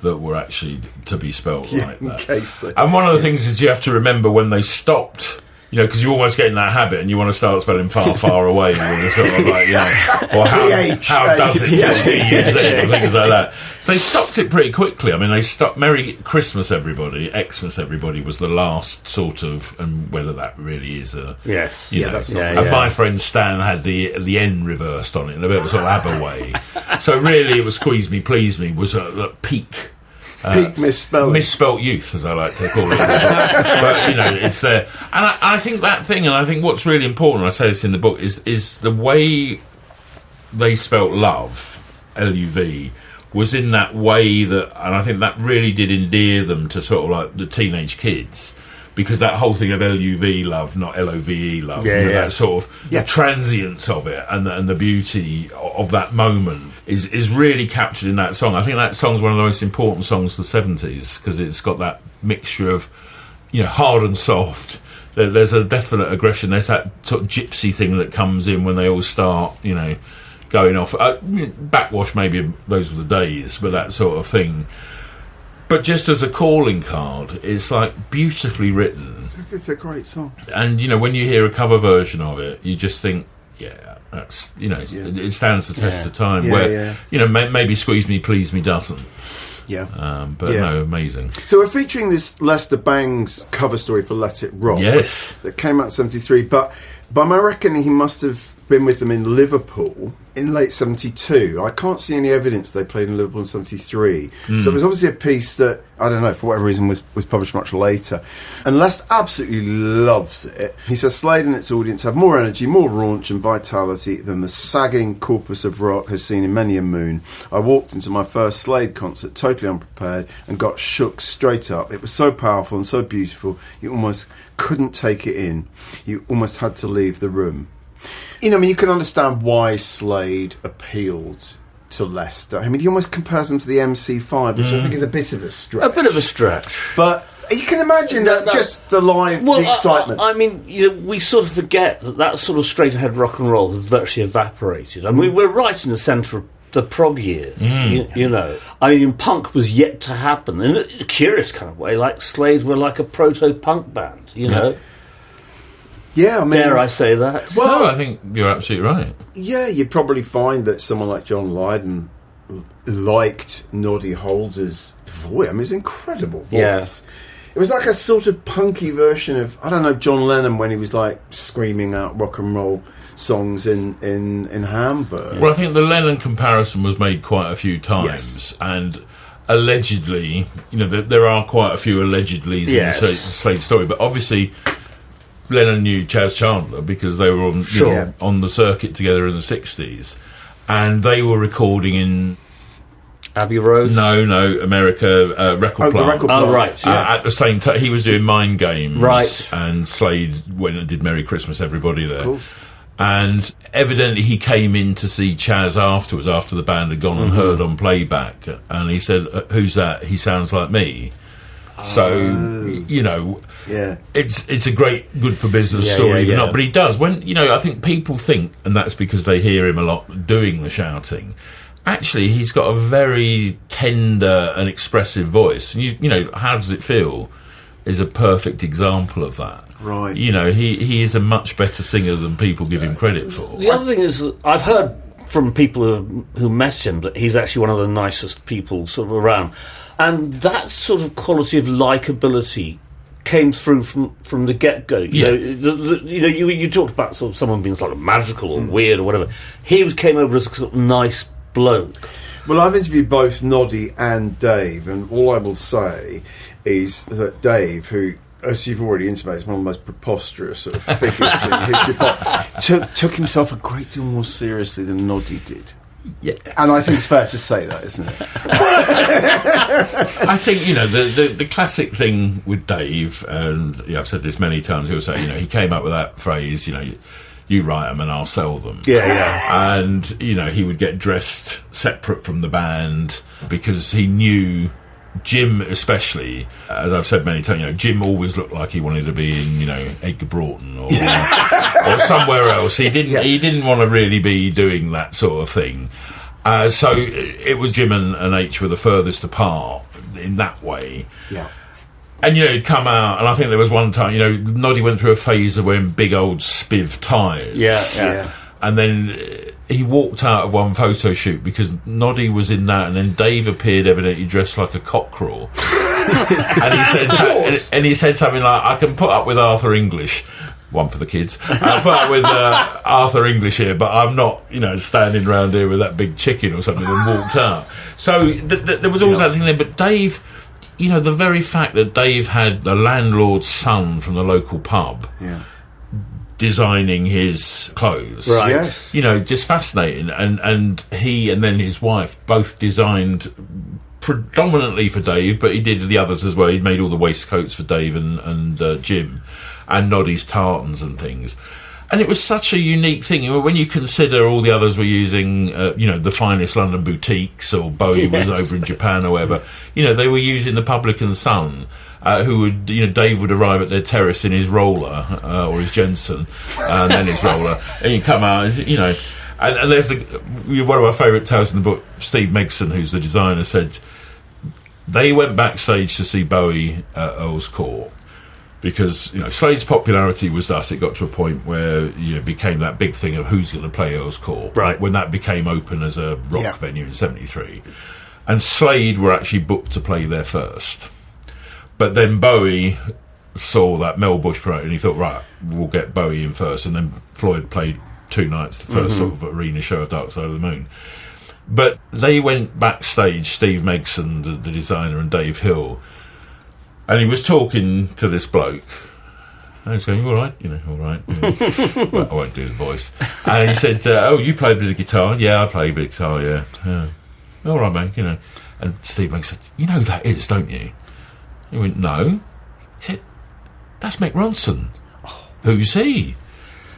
that were actually to be spelt like that. And one of the things is you have to remember when they stopped, you know, because you almost get in that habit and you want to start spelling far, far away, and you're sort of like, you know, or how does it use it, or things like that. So they stopped it pretty quickly. I mean, they stopped Merry Xmas Everybody, Xmas Everybody was the last sort of, and whether that really is a... Yes. You know, that's not... And my friend Stan had the N reversed on it in a bit of a sort of ABBA way. So really it was Squeeze Me, Please Me was a peak... peak misspelling. Misspelt youth, as I like to call it. But, you know, it's there. And I think that thing, and I think what's really important, I say this in the book, is the way they spelt love, L-U-V, was in that way that, and I think that really did endear them to sort of like the teenage kids, because that whole thing of L-U-V love, not L-O-V-E love, that sort of the transience of it and the beauty of that moment is really captured in that song. I think that song's one of the most important songs of the 70s, because it's got that mixture of, you know, hard and soft. There's a definite aggression. There's that sort of gypsy thing that comes in when they all start, you know, going off. Backwash, maybe those were the days, but that sort of thing. But just as a calling card, it's like beautifully written. It's a great song. And, you know, when you hear a cover version of it, you just think, that's, you know, it stands the test of time. You know, maybe Squeeze Me, Please Me doesn't. No, amazing. So we're featuring this Lester Bangs cover story for Let It Rock. Yes. That came out in 73, but by my reckoning he must have been with them in Liverpool in late 72. I can't see any evidence they played in Liverpool in 73. So it was obviously a piece that, I don't know, for whatever reason was published much later. And Les absolutely loves it. He says Slade and its audience have more energy, more raunch and vitality than the sagging corpus of rock has seen in many a moon. I walked into my first Slade concert totally unprepared and got shook straight up. It was so powerful and so beautiful, you almost couldn't take it in. You almost had to leave the room. You know, I mean, you can understand why Slade appealed to Lester. I mean, he almost compares them to the MC5, which I think is a bit of a stretch. A bit of a stretch. But you can imagine that just the live, the excitement. I mean, you know, we sort of forget that sort of straight-ahead rock and roll has virtually evaporated. I mean, we're right in the centre of the prog years. You know, I mean, punk was yet to happen in a curious kind of way. Like Slade were like a proto-punk band. You know. Yeah, I mean, dare I say that? Well, no, I think you're absolutely right. Yeah, you'd probably find that someone like John Lydon liked Noddy Holder's voice. I mean, it's an incredible voice. Yeah. It was like a sort of punky version of, I don't know, John Lennon when he was like screaming out rock and roll songs in Hamburg. Well, I think the Lennon comparison was made quite a few times, and allegedly, you know, there are quite a few allegedlys in the Slade story, but obviously Lennon knew Chaz Chandler because they were on, you know, on the circuit together in the 60s, and they were recording in Abbey Road? No, America Record Plant. The Record Plant. Oh, right. At the same time, he was doing Mind Games, right? And Slade went and did Merry Xmas Everybody there. And evidently he came in to see Chaz afterwards, after the band had gone, and heard on playback, and he said, "Who's that? He sounds like me." So, you know, it's a great good for business story, even not. But he does, when, you know, I think people think, and that's because they hear him a lot doing the shouting. Actually, he's got a very tender and expressive voice. And you know, How Does It Feel is a perfect example of that. Right. You know, he is a much better singer than people give him credit for. The other thing is, that I've heard from people who met him that he's actually one of the nicest people sort of around. And that sort of quality of likeability came through from the get-go. You talked about sort of someone being sort of magical or weird or whatever. He came over as a sort of nice bloke. Well, I've interviewed both Noddy and Dave, and all I will say is that Dave, who, as you've already intimated, is one of the most preposterous sort of figures in history pop, took himself a great deal more seriously than Noddy did. Yeah, and I think it's fair to say that, isn't it? I think, you know, the classic thing with Dave, and I've said this many times, he'll say, you know, he came up with that phrase, you know, you write them and I'll sell them. Yeah. And, you know, he would get dressed separate from the band because he knew Jim, especially, as I've said many times, you know, Jim always looked like he wanted to be in, you know, Edgar Broughton or somewhere else. He didn't want to really be doing that sort of thing. So it was Jim and H were the furthest apart in that way. Yeah. And, you know, he'd come out, and I think there was one time, you know, Noddy went through a phase of wearing big old Spiv tyres. Yeah. And then he walked out of one photo shoot because Noddy was in that, and then Dave appeared evidently dressed like a cockerel. and he said something like, I can put up with Arthur English, one for the kids, I'll put up with Arthur English here, but I'm not, you know, standing around here with that big chicken or something, and walked out. So there was always that thing there, but Dave... You know, the very fact that Dave had the landlord's son from the local pub designing his clothes, right? Yes. You know, just fascinating. And he and then his wife both designed predominantly for Dave, but he did the others as well. He'd made all the waistcoats for Dave and Jim, and Noddy's tartans and things. And it was such a unique thing. When you consider all the others were using, you know, the finest London boutiques, or Bowie was over in Japan or whatever, you know, they were using the Publican Sun, who would, you know, Dave would arrive at their terrace in his roller, or his Jensen, and then his roller, and you come out, you know, and there's one of my favourite tales in the book, Steve Megson, who's the designer, said they went backstage to see Bowie at Earl's Court. Because, you know, Slade's popularity was thus, it got to a point where, you know, it became that big thing of who's going to play Earl's Court. Right. When that became open as a rock venue in 73. And Slade were actually booked to play there first. But then Bowie saw that Mel Bush promoted, and he thought, right, we'll get Bowie in first. And then Floyd played 2 nights, the first sort of arena show of Dark Side of the Moon. But they went backstage, Steve Megson, the designer, and Dave Hill, and he was talking to this bloke, and he's going, all right, you know, all right. You know. Well, I won't do the voice. And he said, oh, you play a bit of guitar? Yeah, I play a bit of guitar, yeah. All right, mate, you know. And Steve Megson said, you know who that is, don't you? He went, no. He said, that's Mick Ronson. Who's he?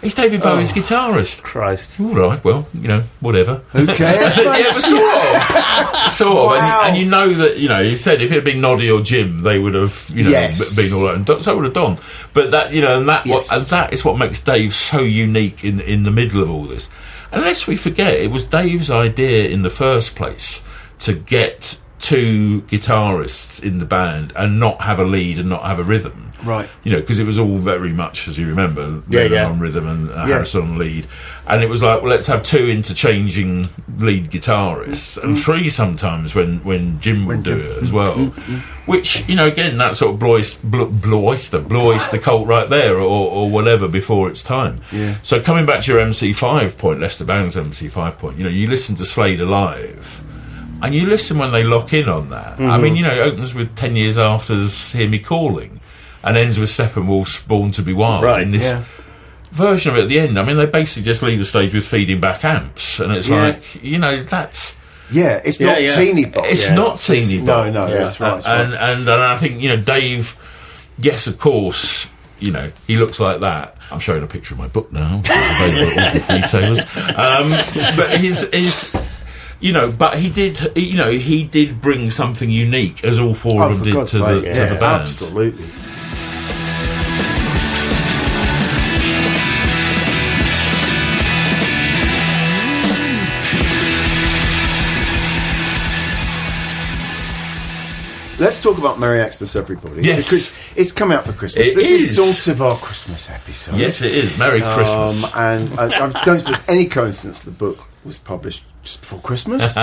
He's David Bowie's guitarist. Christ. All right, well, you know, whatever. Who cares? Yeah, but sort of. Wow. And you know that, you know, he said if it had been Noddy or Jim, they would have, you know, been all right. And so would have Don. But that, you know, and that is what makes Dave so unique in the middle of all this. And lest we forget, it was Dave's idea in the first place to get 2 guitarists in the band and not have a lead and not have a rhythm. Right. You know, because it was all very much, as you remember, Lennon on rhythm and Harrison on lead. And it was like, well, let's have 2 interchanging lead guitarists and 3 sometimes when Jim would do it as well. Which, you know, again, that sort of blows the cult right there or whatever before its time. Yeah. So coming back to your MC5 point, Lester Bang's MC5 point, you know, you listen to Slade Alive and you listen when they lock in on that. I mean, you know, it opens with 10 Years After's Hear Me Calling and ends with Steppenwolf's Born to Be Wild. Right, in this version of it at the end, I mean, they basically just leave the stage with feeding back amps, and it's like, you know, that's... Yeah, it's not teeny bop. It's not teeny bop. No, that's right. And I think, you know, Dave, yes, of course, you know, he looks like that. I'm showing a picture of my book now, which is available at all the retailers. But his you know, but he did bring something unique, as all 4 of them did to the band. Absolutely. Let's talk about Merry Xmas Everybody. Yes. Because it's coming out for Christmas. This is sort of our Christmas episode. Yes, it is. Merry Christmas. And I don't suppose any coincidence the book was published just before Christmas.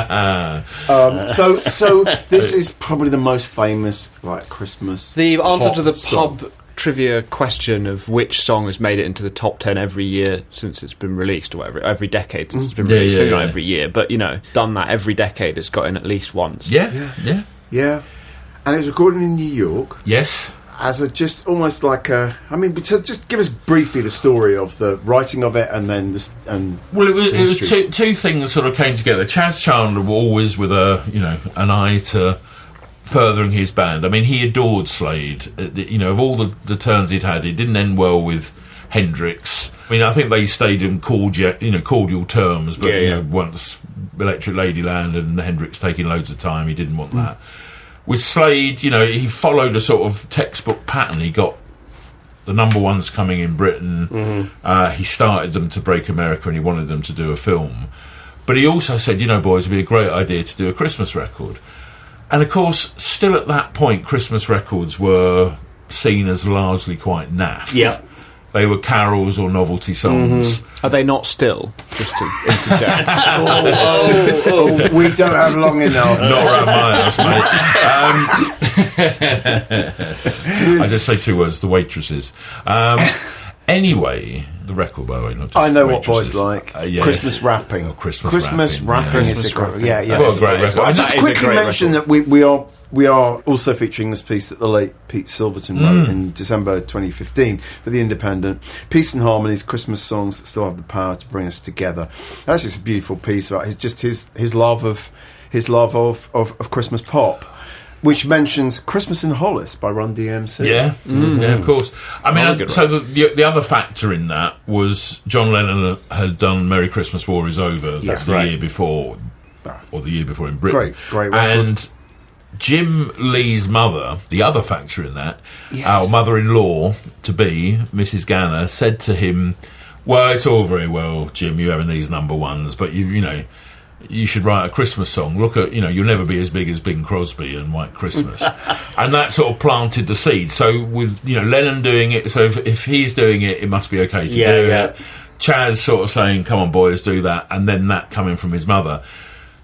So this is probably the most famous Christmas. The answer to the song. pub trivia question of which song has made it into the top 10 every year since it's been released, or whatever, every decade since it's been released. Maybe not every year, but, you know, it's done that every decade. It's got in at least once. Yeah. And it was recorded in New York. Yes. As a just almost like a... I mean, so just give us briefly the story of the writing of it and then... Well, it was two things sort of came together. Chas Chandler was always with an eye to furthering his band. I mean, he adored Slade. You know, of all the turns he'd had, it didn't end well with Hendrix. I mean, I think they stayed in cordial terms, but you know, once Electric Ladyland and Hendrix taking loads of time, he didn't want that. With Slade, you know, he followed a sort of textbook pattern. He got the number ones coming in Britain. He started them to break America, and he wanted them to do a film. But he also said, you know, boys, it'd be a great idea to do a Christmas record. And of course, still at that point, Christmas records were seen as largely quite naff. Yeah. They were carols or novelty songs. Are they not still? Just to interject. We don't have long enough. Not around my house, mate. I just say 2 words, the waitresses. Anyway, the record, by the way. Not just I know waitresses. what boys like. Yes. Christmas rapping. Oh, Christmas rapping is a great... Yeah. What a great record. I just quickly mention that we are also featuring this piece that the late Pete Silverton wrote in December 2015 for The Independent. Peace and Harmonies, Christmas songs that still have the power to bring us together. That's just a beautiful piece about his love of Christmas pop, which mentions Christmas in Hollis by Run DMC. Yeah, yeah, of course. I mean, so the other factor in that was John Lennon had done Merry Christmas, War Is Over the year before, or the year before in Britain. Great record. And Jim Lee's mother, the other factor in that, our mother-in-law to be, Mrs. Ganner, said to him, well, it's all very well, Jim, you having these number ones, but you know, you should write a Christmas song. Look at, you know, you'll never be as big as Bing Crosby and White Christmas. And that sort of planted the seed. So with, you know, Lennon doing it, so if he's doing it, it must be okay to do it. Chaz sort of saying, come on, boys, do that. And then that coming from his mother.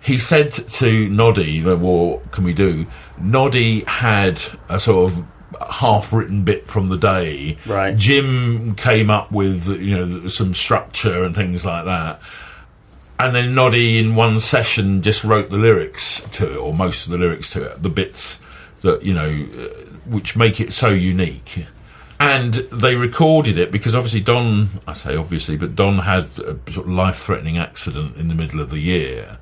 He said to Noddy, what can we do? Noddy had a sort of half-written bit from the day. Right. Jim came up with, you know, some structure and things like that. And then Noddy, in one session, just wrote the lyrics to it, or most of the lyrics to it, the bits that, you know, which make it so unique. And they recorded it because obviously Don, I say obviously, but Don had a sort of life-threatening accident in the middle of the year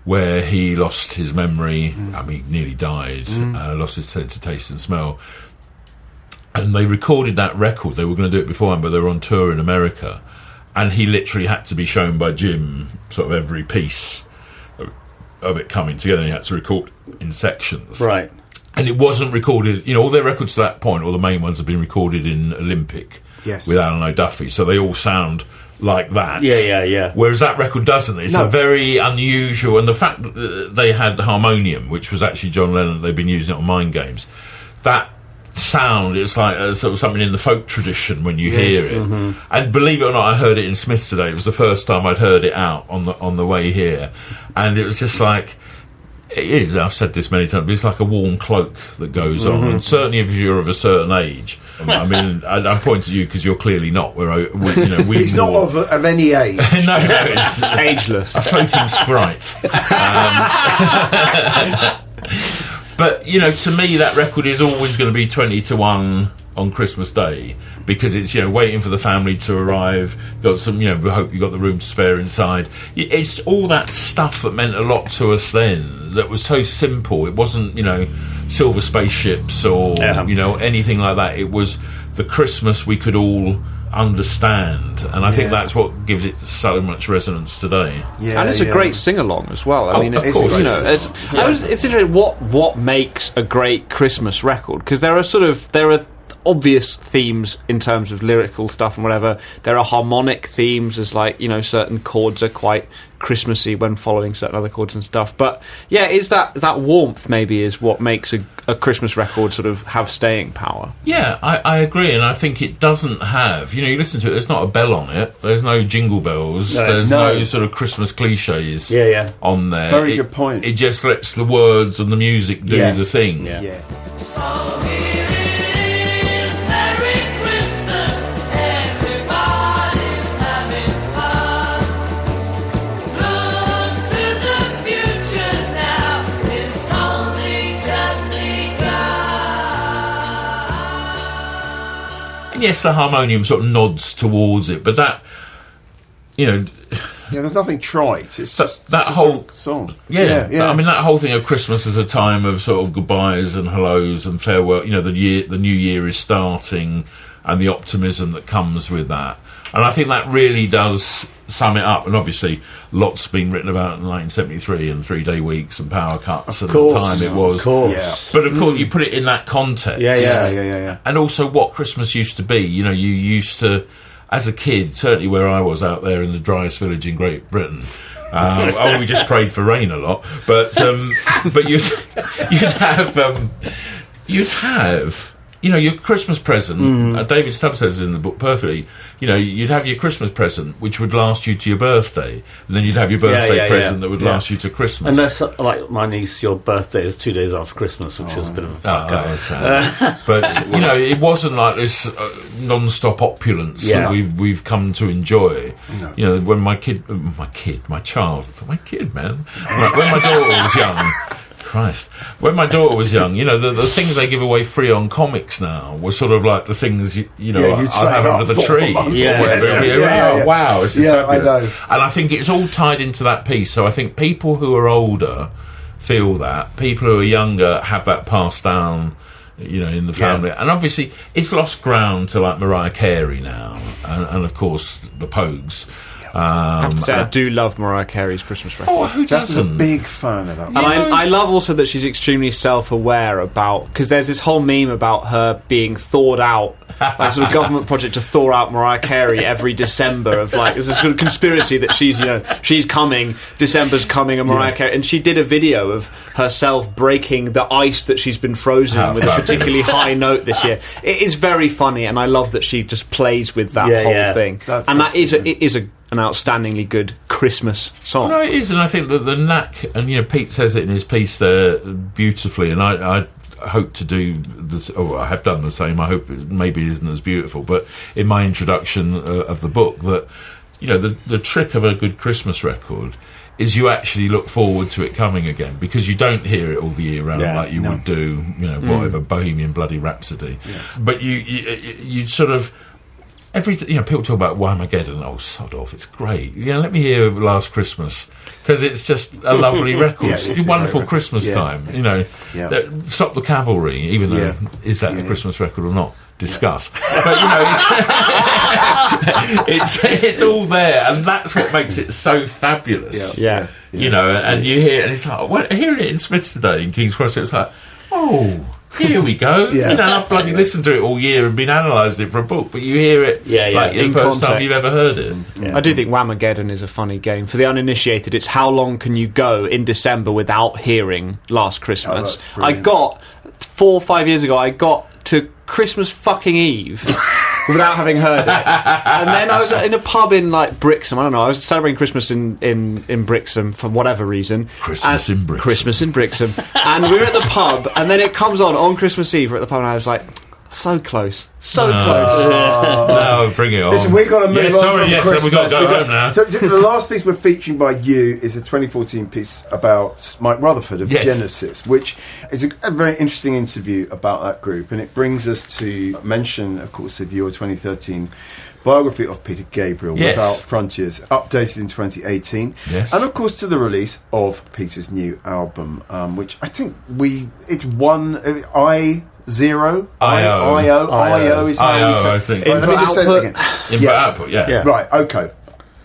where he lost his memory, I mean, nearly died, lost his sense of taste and smell. And they recorded that record. They were going to do it beforehand, but they were on tour in America. And he literally had to be shown by Jim sort of every piece of it coming together. And he had to record in sections. Right. And it wasn't recorded, you know, all their records to that point, all the main ones have been recorded in Olympic with Alan O'Duffy. So they all sound like that. Yeah. Whereas that record doesn't. It's a very unusual, and the fact that they had the harmonium, which was actually John Lennon, they've been using it on Mind Games, that sound, it's like sort of something in the folk tradition when you hear it. And believe it or not, I heard it in Smiths today. It was the first time I'd heard it out on the way here, and it was just like, it is, I've said this many times, but it's like a warm cloak that goes on, and certainly if you're of a certain age, I mean, I point to you because you're clearly not. He's not of any age. no, it's Ageless. a floating sprite. But, to me, that record is always going to be 20 to 1 on Christmas Day, because it's, waiting for the family to arrive, got some, we hope you got the room to spare inside. It's all that stuff that meant a lot to us then, that was so simple. It wasn't, silver spaceships or, anything like that. It was the Christmas we could all understand, and I think that's what gives it so much resonance today. And it's a great sing-along as well. I mean, of course, it's interesting what makes a great Christmas record, because there are obvious themes in terms of lyrical stuff and whatever. There are harmonic themes, as like, certain chords are quite Christmassy when following certain other chords and stuff. But is that warmth maybe is what makes a Christmas record sort of have staying power. Yeah, I agree, and I think it doesn't have, you listen to it, there's not a bell on it, there's no jingle bells, there's no sort of Christmas cliches on there. Very good point. It just lets the words and the music do the thing. So here it is, Merry Christmas, everybody's having fun. Look to the future now, it's only just begun. And yes, the harmonium sort of nods towards it, but that, there's nothing trite. It's just that it's whole a song. Yeah. I mean, that whole thing of Christmas as a time of sort of goodbyes and hellos and farewell. The new year is starting, and the optimism that comes with that. And I think that really does sum it up. And obviously, lots been written about in 1973 and 3-day weeks and power cuts and the time it was. Of course. Yeah. But of course, you put it in that context. Yeah. And also, what Christmas used to be. You used to. As a kid, certainly where I was out there in the driest village in Great Britain, we just prayed for rain a lot. But you'd have your Christmas present. David Stubbs says in the book perfectly. You'd have your Christmas present, which would last you to your birthday, and then you'd have your birthday present that would last you to Christmas. And that's like my niece. Your birthday is 2 days after Christmas, which is a bit of a fuck up. But it wasn't like this non-stop opulence that we've come to enjoy. No. When my kid, man, when my daughter was young. Christ. When my daughter was young, the things they give away free on comics now were sort of like the things, I'd have under the tree. Wow, this is fabulous. I know. And I think it's all tied into that piece. So I think people who are older feel that. People who are younger have that passed down, in the family. And obviously, it's lost ground to like Mariah Carey now. And of course, the Pogues. I have to say, I do love Mariah Carey's Christmas record. Oh, who Just doesn't? a big fan of that. And I love also that she's extremely self-aware about, because there's this whole meme about her being thawed out, like sort of government project to thaw out Mariah Carey every December, of like there's this sort of conspiracy that she's coming, December's coming, and Mariah Carey, and she did a video of herself breaking the ice that she's been frozen with a particularly high note this year. It is very funny, and I love that she just plays with that whole thing. And that is an outstandingly good Christmas song. No, it is, and I think that the knack, and Pete says it in his piece there beautifully, and I hope to do this, or I have done the same. I hope it maybe isn't as beautiful, but in my introduction of the book, that the trick of a good Christmas record is you actually look forward to it coming again, because you don't hear it all the year round like you would do, whatever Bohemian Bloody Rhapsody. But you sort of. People talk about Whamageddon. Oh, sod off! It's great. Let me hear Last Christmas, because it's just a lovely record. It's a wonderful Christmas time. Stop the Cavalry, even though is that the Christmas record or not? Discuss. But it's all there, and that's what makes it so fabulous. And you hear, and it's like hearing it in Smiths today in King's Cross. It's like, oh. Here we go. Yeah. You know, I've bloody listened to it all year and been analysing it for a book, but you hear it like the in first time context. you've ever heard it. I do think Whamageddon is a funny game. For the uninitiated, it's how long can you go in December without hearing Last Christmas? that's I brilliant. got, 4 or 5 years ago, I got to Christmas fucking Eve without having heard it. And then I was in a pub in, like, Brixham. I don't know, I was celebrating Christmas in Brixham for whatever reason. Christmas in Brixham. Christmas in Brixham. And we were at the pub, and then it comes on Christmas Eve, we're at the pub, and I was like, so close. So close. No, bring it on. Listen, we've got to move on from Christmas. We've got to go home now. So the last piece we're featuring by you is a 2014 piece about Mike Rutherford of Yes. Genesis, which is a very interesting interview about that group, and it brings us to mention, of course, of your 2013 biography of Peter Gabriel, Yes. Without Frontiers, updated in 2018, Yes. and of course to the release of Peter's new album, which I think it's I0 IO is how we say. I think. Right, let me just say that Output. again. Input output, yeah. Right, okay.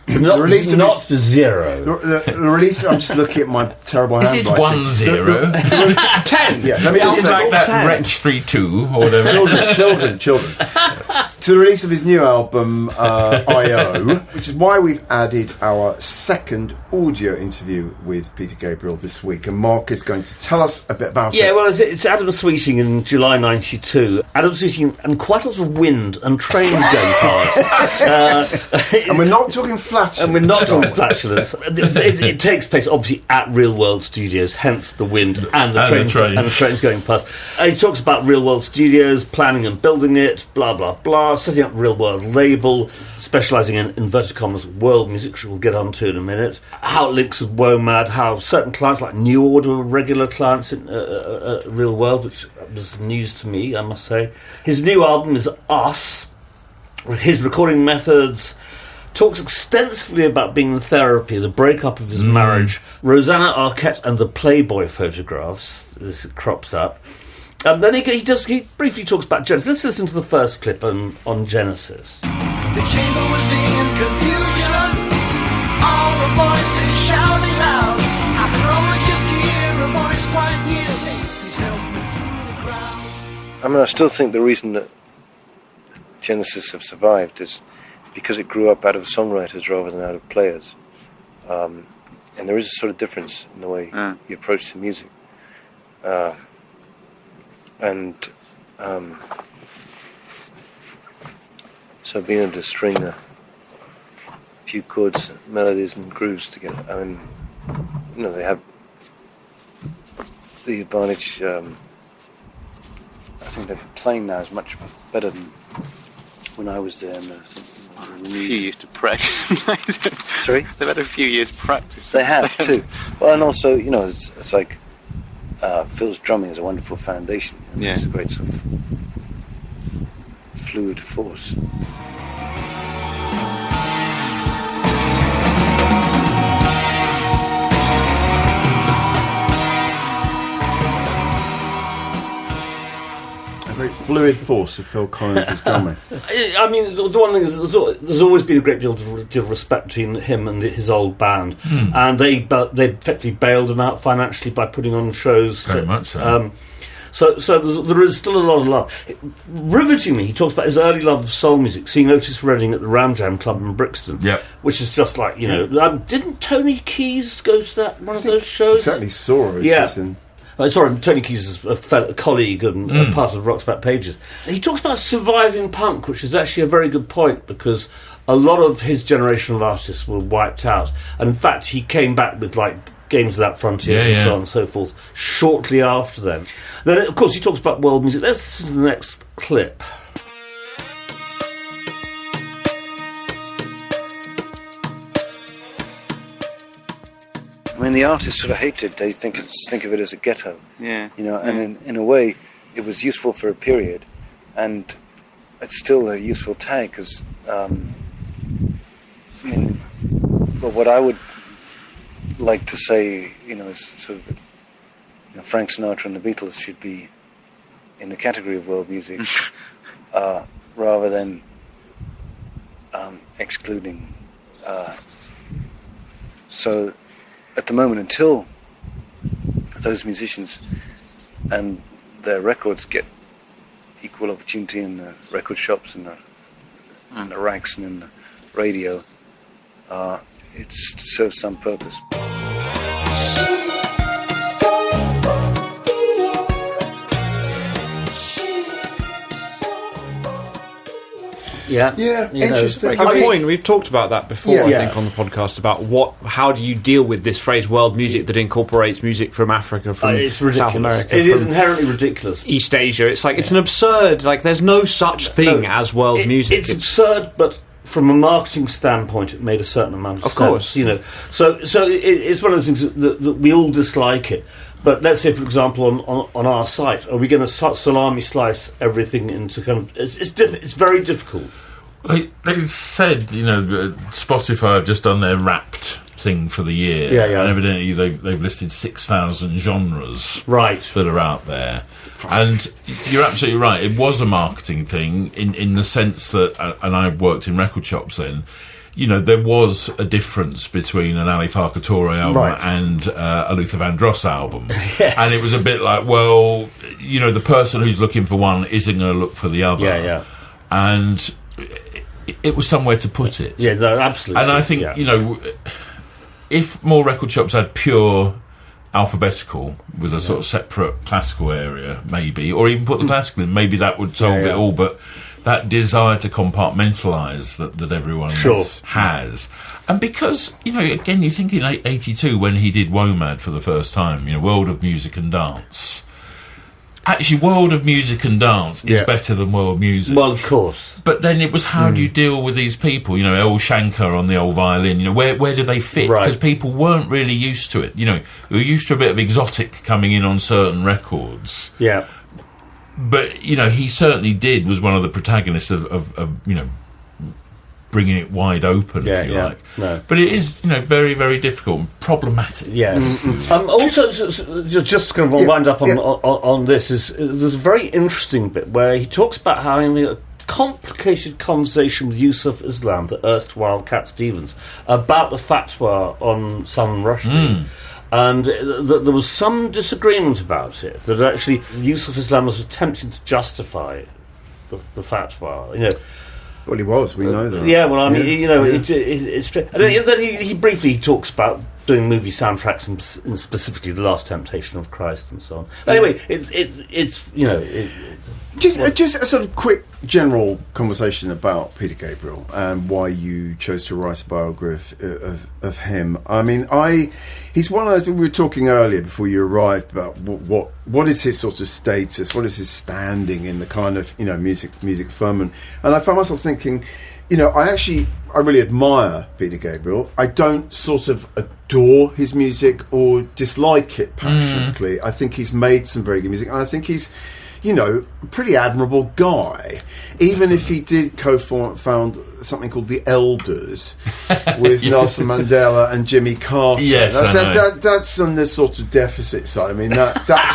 Not, The release of not his- zero. The release. I'm just looking at my terrible Is it handwriting. 10? 10! Yeah, let me just It's say. like that 10. Wretch 3-2 or whatever. Children. To the release of his new album, I.O., which is why we've added our second audio interview with Peter Gabriel this week. And Mark is going to tell us a bit about Yeah, it. well, it's Adam Sweeting in July '92. Adam Sweeting and quite a lot of wind and trains going past. And we're not talking flat. And we're not talking flatulence. It takes place, obviously, at Real World Studios, hence the wind and the trains going past. And he talks about Real World Studios, planning and building it, blah, blah, blah, setting up Real World label, specialising in, inverted commas, world music, which we'll get onto in a minute, how it links with WOMAD, how certain clients like New Order are regular clients in Real World, which was news to me, I must say. His new album is Us. His recording methods, talks extensively about being in therapy, the breakup of his marriage, Rosanna Arquette and the Playboy photographs. This crops up. Then he briefly talks about Genesis. Let's listen to the first clip on Genesis. The chamber was in confusion. All the voices shouting loud. I could only just hear a voice quite near saying, "Please help me through the crowd." I mean, I still think the reason that Genesis have survived is because it grew up out of songwriters rather than out of players. And there is a sort of difference in the way you approach the music. So being able to string a few chords, melodies and grooves together, I mean, you know, they have the advantage. I think that playing now is much better than when I was there. A few years to practice. Sorry? They've had a few years practice. They have too. Well, and also, you know, it's like Phil's drumming is a wonderful foundation. You know, Yeah. It's a great sort of fluid force. A very fluid force of Phil Collins' drumming. I mean, the one thing is, there's always been a great deal of respect between him and his old band, and they effectively bailed him out financially by putting on shows. Very much so. So there is still a lot of love. Rivetingly, he talks about his early love of soul music, seeing Otis Redding at the Ram Jam Club in Brixton, which is just like, you know, didn't Tony Keys go to that one of those shows? Certainly saw Otis. Yeah. Sorry, Tony Keys is a colleague and part of the Rock's Back Pages. He talks about surviving punk, which is actually a very good point, because a lot of his generation of artists were wiped out. And in fact, he came back with, like, Games Without Frontiers and so on and so forth shortly after then. Then, of course, he talks about world music. Let's listen to the next clip. I mean, the artists sort of hate it. They think of it as a ghetto. Yeah. You know, and in a way, it was useful for a period, and it's still a useful tag because, I mean, but what I would like to say, you know, is sort of, you know, Frank Sinatra and the Beatles should be in the category of world music rather than excluding. So at the moment, until those musicians and their records get equal opportunity in the record shops and the racks and in the radio, it serves some purpose. Yeah, interesting. A point, we've talked about that before, Yeah. I think, on the podcast, about how do you deal with this phrase world music that incorporates music from Africa, from it's ridiculous. South America, It is from inherently ridiculous. East Asia. It's like, it's an absurd, like, there's no such thing as world music. It's absurd, but from a marketing standpoint, it made a certain amount of sense. Course. You know. So it's one of those things that we all dislike it. But let's say, for example, on our site, are we going to salami slice everything into kind of... It's very difficult. They said, Spotify have just done their Wrapped thing for the year. Yeah. And evidently they've listed 6,000 genres right that are out there. And you're absolutely right. It was a marketing thing in the sense that, and I worked in record shops then, there was a difference between an Ali Farka Touré album and a Luther Vandross album. Yes. And it was a bit like, well, the person who's looking for one isn't going to look for the other. Yeah. And it was somewhere to put it. Yeah, no, absolutely. And I think, if more record shops had pure alphabetical with a sort of separate classical area, maybe, or even put the classical in, maybe that would solve it all. But that desire to compartmentalise that everyone has. And because, again, you think in 82 when he did WOMAD for the first time, World of Music and Dance. Actually, World of Music and Dance is better than World Music. Well, of course. But then it was, how do you deal with these people? El Shankar on the old violin. Where do they fit? Because people weren't really used to it. We were used to a bit of exotic coming in on certain records. Yeah. But, he certainly was one of the protagonists of bringing it wide open, if you like. No. But it is, very, very difficult and problematic. Yeah. Also, just kind of wind up on this, there's a very interesting bit where he talks about having a complicated conversation with Yusuf Islam, the erstwhile Cat Stevens, about the fatwa on Salman Rushdie. And there was some disagreement about it, that actually Yusuf Islam was attempting to justify the fatwa, Well, he was. We know that. Yeah, well, I mean, it's... And then he briefly talks about doing movie soundtracks and specifically The Last Temptation of Christ and so on. Anyway, it's Just a sort of quick general conversation about Peter Gabriel and why you chose to write a biography of him. I mean, he's one of those. We were talking earlier before you arrived about what is his sort of status, what is his standing in the kind of music firmament, and I found myself thinking, I really admire Peter Gabriel. I don't sort of adore his music or dislike it passionately. I think he's made some very good music, and I think he's a pretty admirable guy, even if he did co-found something called the Elders with Nelson Mandela and Jimmy Carter. Yes, that's on the sort of deficit side. I mean, that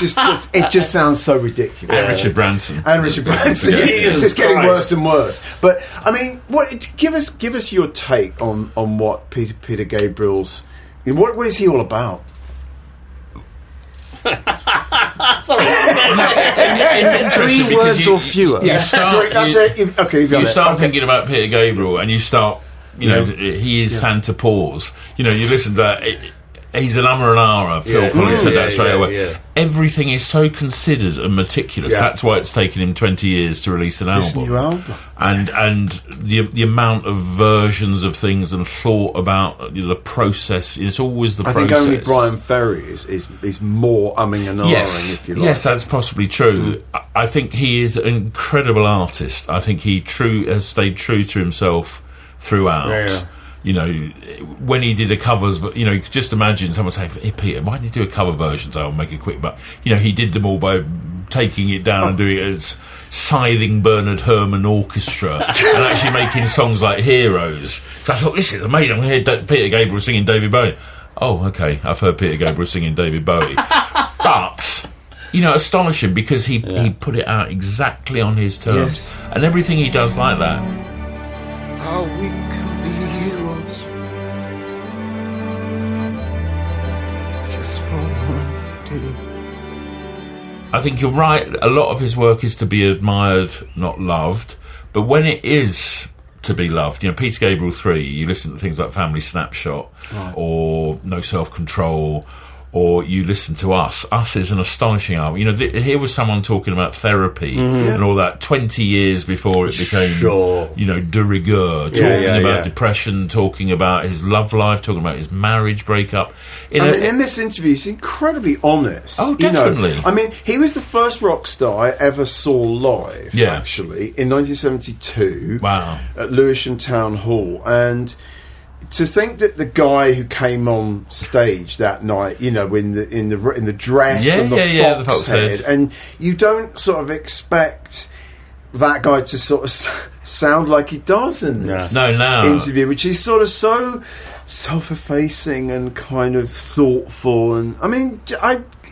just sounds so ridiculous. And Richard Branson. It's just getting worse and worse. But I mean, give us your take on what Peter Gabriel's. What is he all about? Sorry. It's 3 words or fewer. Yeah, you start thinking about Peter Gabriel, and you start, he is Santa Paws. You listen to that. He's an and ara. Phil Collins said that straight away. Yeah. Everything is so considered and meticulous. Yeah. That's why it's taken him 20 years to release an album. New album. And the amount of versions of things and thought about the process. It's always the process. I think only Brian Ferry is more umming and ahhing, if you like. Yes, that's possibly true. I think he is an incredible artist. I think he has stayed true to himself throughout. Yeah. When he did a covers, you could just imagine someone saying, "Hey, Peter, why didn't you do a cover version? So I'll make it quick." But he did them all by taking it down and doing it as scything Bernard Herrmann orchestra and actually making songs like Heroes. So I thought, this is amazing. I'm going to hear Peter Gabriel singing David Bowie. Oh, okay, I've heard Peter Gabriel singing David Bowie, but astonishing because he put it out exactly on his terms, and everything he does like that. How we can be heroes just for one day. I think you're right. A lot of his work is to be admired, not loved. But when it is to be loved, you know, Peter Gabriel 3, you listen to things like Family Snapshot or No Self-Control, or you listen to Us. Us is an astonishing album. You know, here was someone talking about therapy and all that 20 years before it became, you know, de rigueur, talking about depression, talking about his love life, talking about his marriage breakup. In this interview, he's incredibly honest. Oh, definitely. You know? I mean, he was the first rock star I ever saw live, actually, in 1972 at Lewisham Town Hall. And to think that the guy who came on stage that night, you know, in the dress and the fox head, and you don't sort of expect that guy to sort of sound like he does in this interview, which is sort of so self-effacing and kind of thoughtful. And I mean,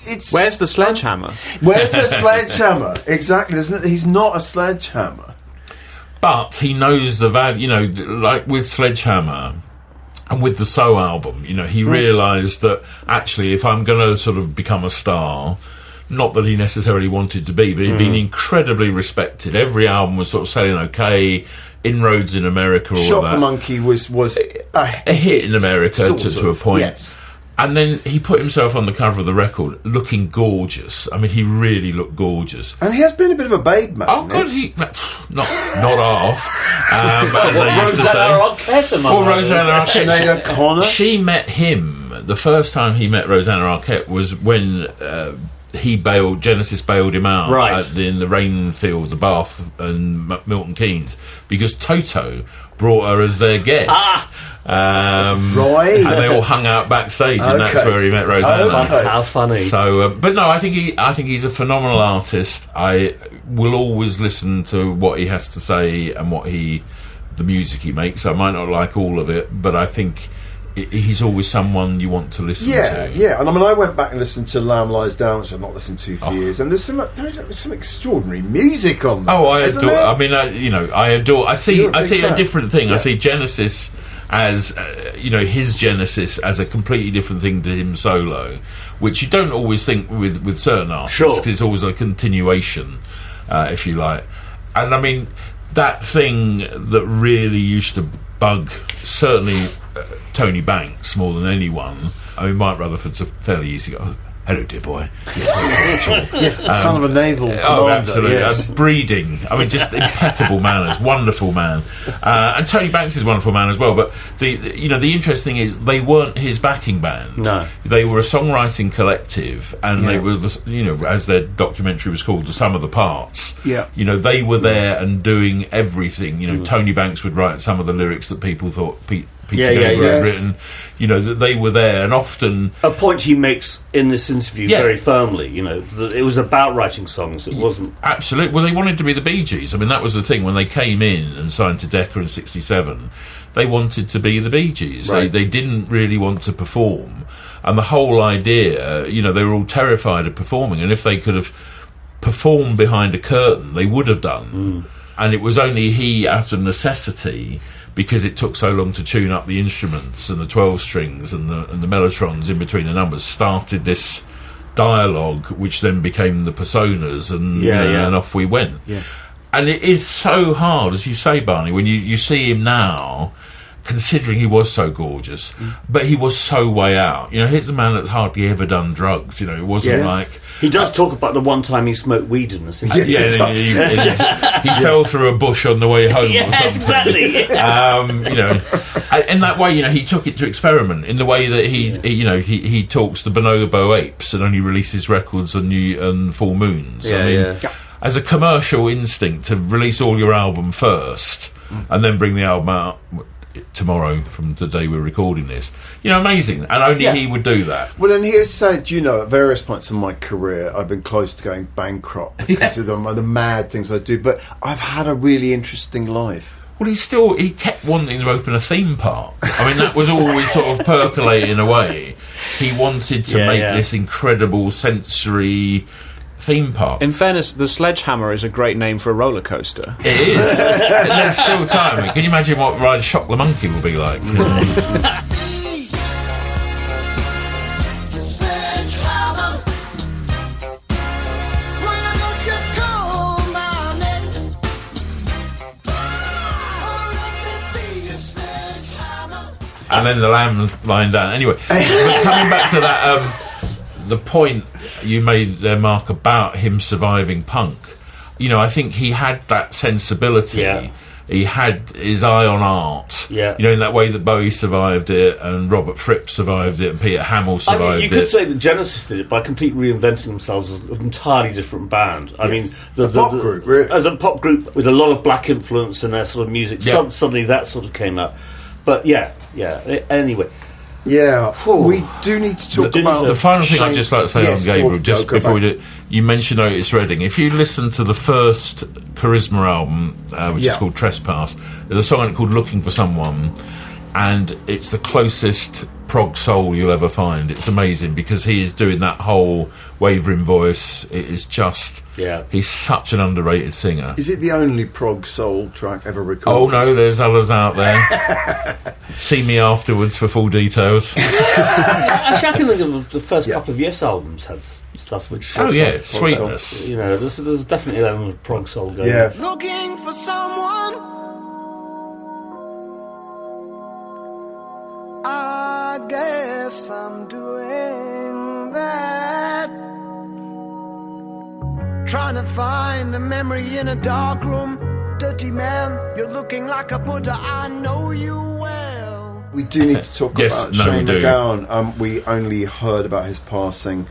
it's where's the sledgehammer? Where's the sledgehammer? Exactly. He's not a sledgehammer, but he knows the value. You know, like with Sledgehammer. And with the So album, you know, he realised that actually if I'm going to sort of become a star, not that he necessarily wanted to be, but he'd been incredibly respected. Every album was sort of selling okay, inroads in America, all Shot that. the Monkey was a hit in America to a point. Yes. And then he put himself on the cover of the record looking gorgeous. I mean, he really looked gorgeous. And he has been a bit of a babe, man. Oh, God, not half. As I used to say. Rosanna Arquette. She met him, the first time he met Rosanna Arquette was when Genesis bailed him out in the Rainfield, the Bath and Milton Keynes, because Toto brought her as their guest. And they all hung out backstage, and that's where he met Rosanna. How funny! So, but no, I think he's a phenomenal artist. I will always listen to what he has to say and the music he makes. I might not like all of it, but I think he's always someone you want to listen to. Yeah. And I mean, I went back and listened to Lamb Lies Down, which I've not listened to for years, and there's some extraordinary music on there. Oh, I adore. I mean, I adore. I see a different thing. Yeah. I see Genesis as his Genesis as a completely different thing to him solo, which you don't always think with certain artists, because it's always a continuation, if you like. And I mean, that thing that really used to bug certainly Tony Banks more than anyone. I mean, Mike Rutherford's a fairly easy guy. Hello, dear boy. Yes, son of a naval commander. Absolutely. Yes. Breeding. I mean, just impeccable manners. Wonderful man. And Tony Banks is a wonderful man as well. But the interesting thing is they weren't his backing band. No, they were a songwriting collective, and they were, as their documentary was called, the sum of the parts. Yeah. They were there and doing everything. Tony Banks would write some of the lyrics that people thought Peter Gabriel had written. That they were there, and often a point he makes in this interview very firmly. That it was about writing songs. It wasn't absolutely. Well, they wanted to be the Bee Gees. I mean, that was the thing when they came in and signed to Decca in '67. They wanted to be the Bee Gees. Right. They didn't really want to perform, and the whole idea, they were all terrified of performing. And if they could have performed behind a curtain, they would have done. And it was only he, out of necessity, because it took so long to tune up the instruments and the 12 strings and the mellotrons in between the numbers, started this dialogue, which then became the personas, and off we went. Yes. And it is so hard, as you say, Barney, when you see him now, considering he was so gorgeous, but he was so way out. Here's a man that's hardly ever done drugs. It wasn't like... He does talk about the one time he smoked weed in this. He fell through a bush on the way home or something. Exactly. In that way, he took it to experiment in the way that he talks the Bonobo Apes and only releases records on full moons. As a commercial instinct to release all your album first and then bring the album out tomorrow from the day we're recording this, amazing, and only he would do that. Well, and he has said, at various points in my career I've been close to going bankrupt because of the mad things I do, but I've had a really interesting life. Well, he kept wanting to open a theme park. I mean, that was always sort of percolating away. He wanted to make this incredible sensory theme park. In fairness, the Sledgehammer is a great name for a roller coaster. It is. There's still time. Can you imagine what Ride Shock the Monkey will be like? and then the lamb's lying down. Anyway, but coming back to that, the point you made there, Mark, about him surviving punk. I think he had that sensibility. Yeah. He had his eye on art. Yeah. In that way that Bowie survived it, and Robert Fripp survived it, and Peter Hamill survived you could say that Genesis did it by completely reinventing themselves as an entirely different band. I mean, a pop group, really. As a pop group with a lot of black influence in their sort of music. Yeah. Suddenly that sort of came out. But anyway. Yeah, we do need to talk about the final thing Shane. I'd just like to say on Gabriel, just before we do. You mentioned Otis Redding. If you listen to the first Charisma album, which is called Trespass, there's a song in it called Looking for Someone, and it's the closest prog soul you'll ever find. It's amazing because he is doing that whole wavering voice. It is just... Yeah. He's such an underrated singer. Is it the only prog soul track ever recorded? Oh no, there's others out there. See me afterwards for full details. Actually, I can think of the first couple of Yes albums had stuff which... Sweetness. Soul. There's definitely an element of prog soul going on. Looking for someone. I guess I'm doing that. Trying to find a memory in a dark room. Dirty man, you're looking like a Buddha. I know you well. We do need to talk about we Shane do. MacGowan. We only heard about his passing,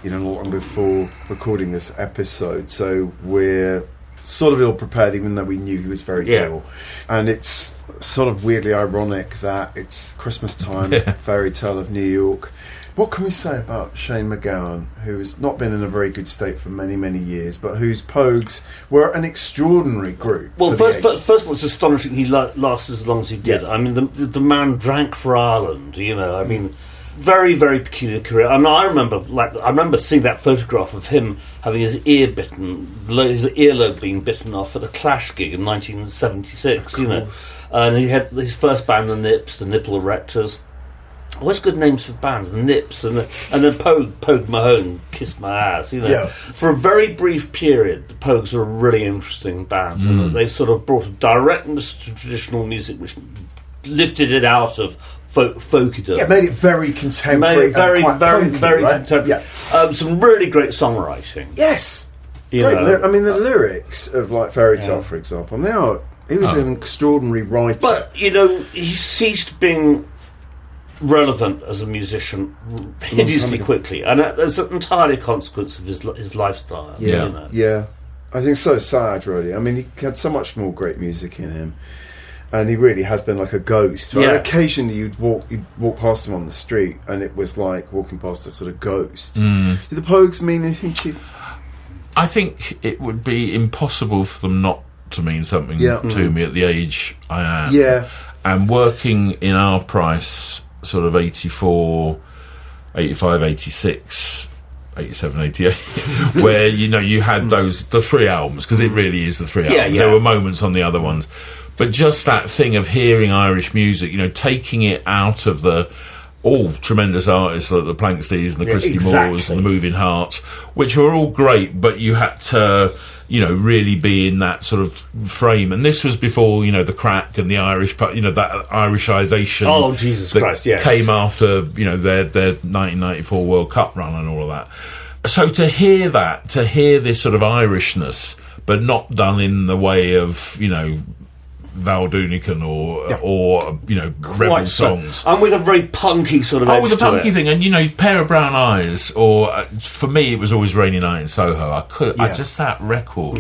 not long before recording this episode, so we're sort of ill prepared, even though we knew he was very ill. And it's sort of weirdly ironic that it's Christmas time, Fairy Tale of New York. What can we say about Shane MacGowan, who's not been in a very good state for many, many years, but whose Pogues were an extraordinary group? Well, first of all, it's astonishing he lasted as long as he did. Yeah. I mean, the man drank for Ireland. I mean, very, very peculiar career. I mean, I remember seeing that photograph of him having his ear bitten, his earlobe being bitten off at a Clash gig in 1976. And he had his first band, the Nips, the Nipple Erectors. What's good names for bands? The Nips and then Pogue Mahone, Kiss My Ass. For a very brief period, the Pogues were a really interesting band. And they sort of brought a directness to traditional music, which lifted it out of folkydom. Yeah, made it very contemporary. Made it very, and quite very, punky, very right? contemporary. Yeah. Some really great songwriting. Yes. You Great know. I mean, the lyrics of like Fairy Tale, for example, he was an extraordinary writer. But he ceased being relevant as a musician hideously quickly, and that's entirely a consequence of his lifestyle. Yeah, I think it's so sad, really. I mean, he had so much more great music in him, and he really has been like a ghost. Right? Occasionally, you'd walk past him on the street, and it was like walking past a sort of ghost. Did the Pogues mean anything to you? I think it would be impossible for them not to mean something to me at the age I am. Yeah, and working in our price. Sort of 84, 85, 86, 87, 88, where, you had the three albums, because it really is the three albums. There were moments on the other ones. But just that thing of hearing Irish music, taking it out of all tremendous artists like the Plankstees and the Christy Moores and the Moving Hearts, which were all great, but you had to... really be in that sort of frame. And this was before, the crack and the Irish, that Irishization. Oh, Jesus Christ, yes. Came after, their 1994 World Cup run and all of that. So to hear this sort of Irishness, but not done in the way of, Val Doonican or rebel songs. And with a very punky sort of edge with a punky to it. thing, and Pair of Brown Eyes, or for me it was always Rainy Night in Soho. I just that record,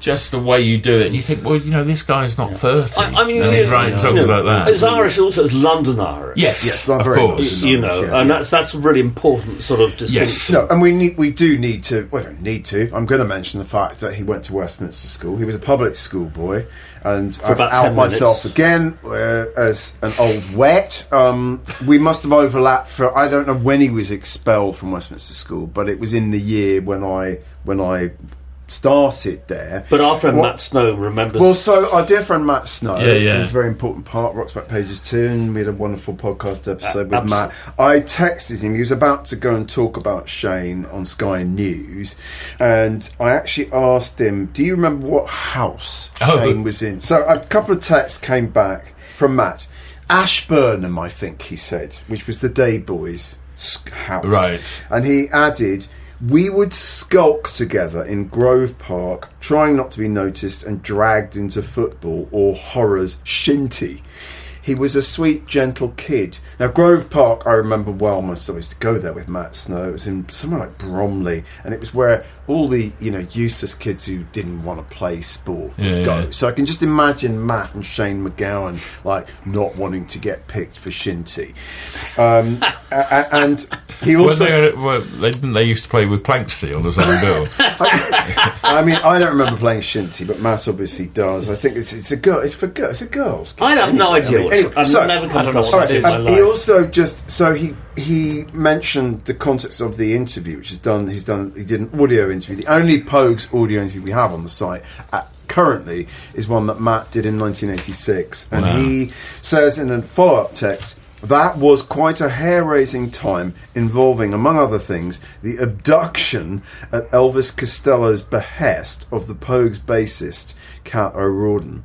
just the way you do it, and you think, well, this guy's not 30. I mean, and he's writing songs like that. It's Irish, also it's London Irish. Yes, of course. And that's a really important sort of distinction. No, and we do need to. Well, don't need to. I'm going to mention the fact that he went to Westminster School. He was a public school boy, and I've out myself again as an old wet. We must have overlapped for, I don't know when he was expelled from Westminster School, but it was in the year when I started there. But our friend Matt Snow remembers. Well, so our dear friend Matt Snow was a very important part of Rock's Back Pages too, and we had a wonderful podcast episode with Matt. I texted him. He was about to go and talk about Shane on Sky News, and I actually asked him, do you remember what house Shane was in? So a couple of texts came back from Matt, Ashburnham, I think he said, which was the Day Boys' house. Right. And he added, we would skulk together in Grove Park, trying not to be noticed and dragged into football or horror's shinty. He was a sweet, gentle kid. Now, Grove Park, I remember well myself. I used to go there with Matt Snow. It was in somewhere like Brummie, and it was where all the, useless kids who didn't want to play sport would go. Yeah. So I can just imagine Matt and Shane MacGowan, not wanting to get picked for shinty. And he also... They used to play with plank steel as I bill. I mean, I don't remember playing shinty, but Matt obviously does. I think it's a girl. It's for girls. I have no idea. Anyway, I've never come across all right, it in my life. he also he mentioned the context of the interview, which he did an audio interview. The only Pogues audio interview we have on the site currently is one that Matt did in 1986, and he says in a follow-up text, that was quite a hair-raising time involving, among other things, the abduction at Elvis Costello's behest of the Pogues bassist Cat O'Riordan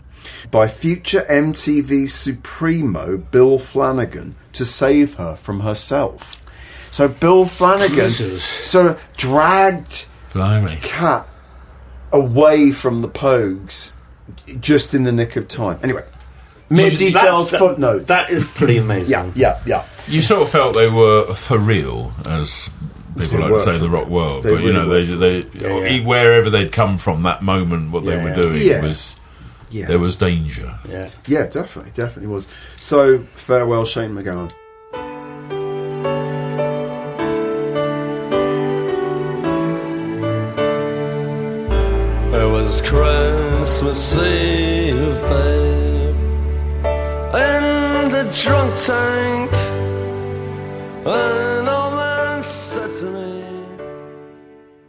by future MTV Supremo Bill Flanagan to save her from herself. So Bill Flanagan sort of dragged Cat away from the Pogues just in the nick of time. Anyway, mere details, footnotes. That is pretty amazing. Yeah. You sort of felt they were for real, as people like to say in the rock world. But they wherever they'd come from, that moment, what they were doing was... Yeah. There was danger. Yeah, definitely was. So, farewell, Shane MacGowan. There was Christmas Eve, babe, in the drunk tank, an old man said to me.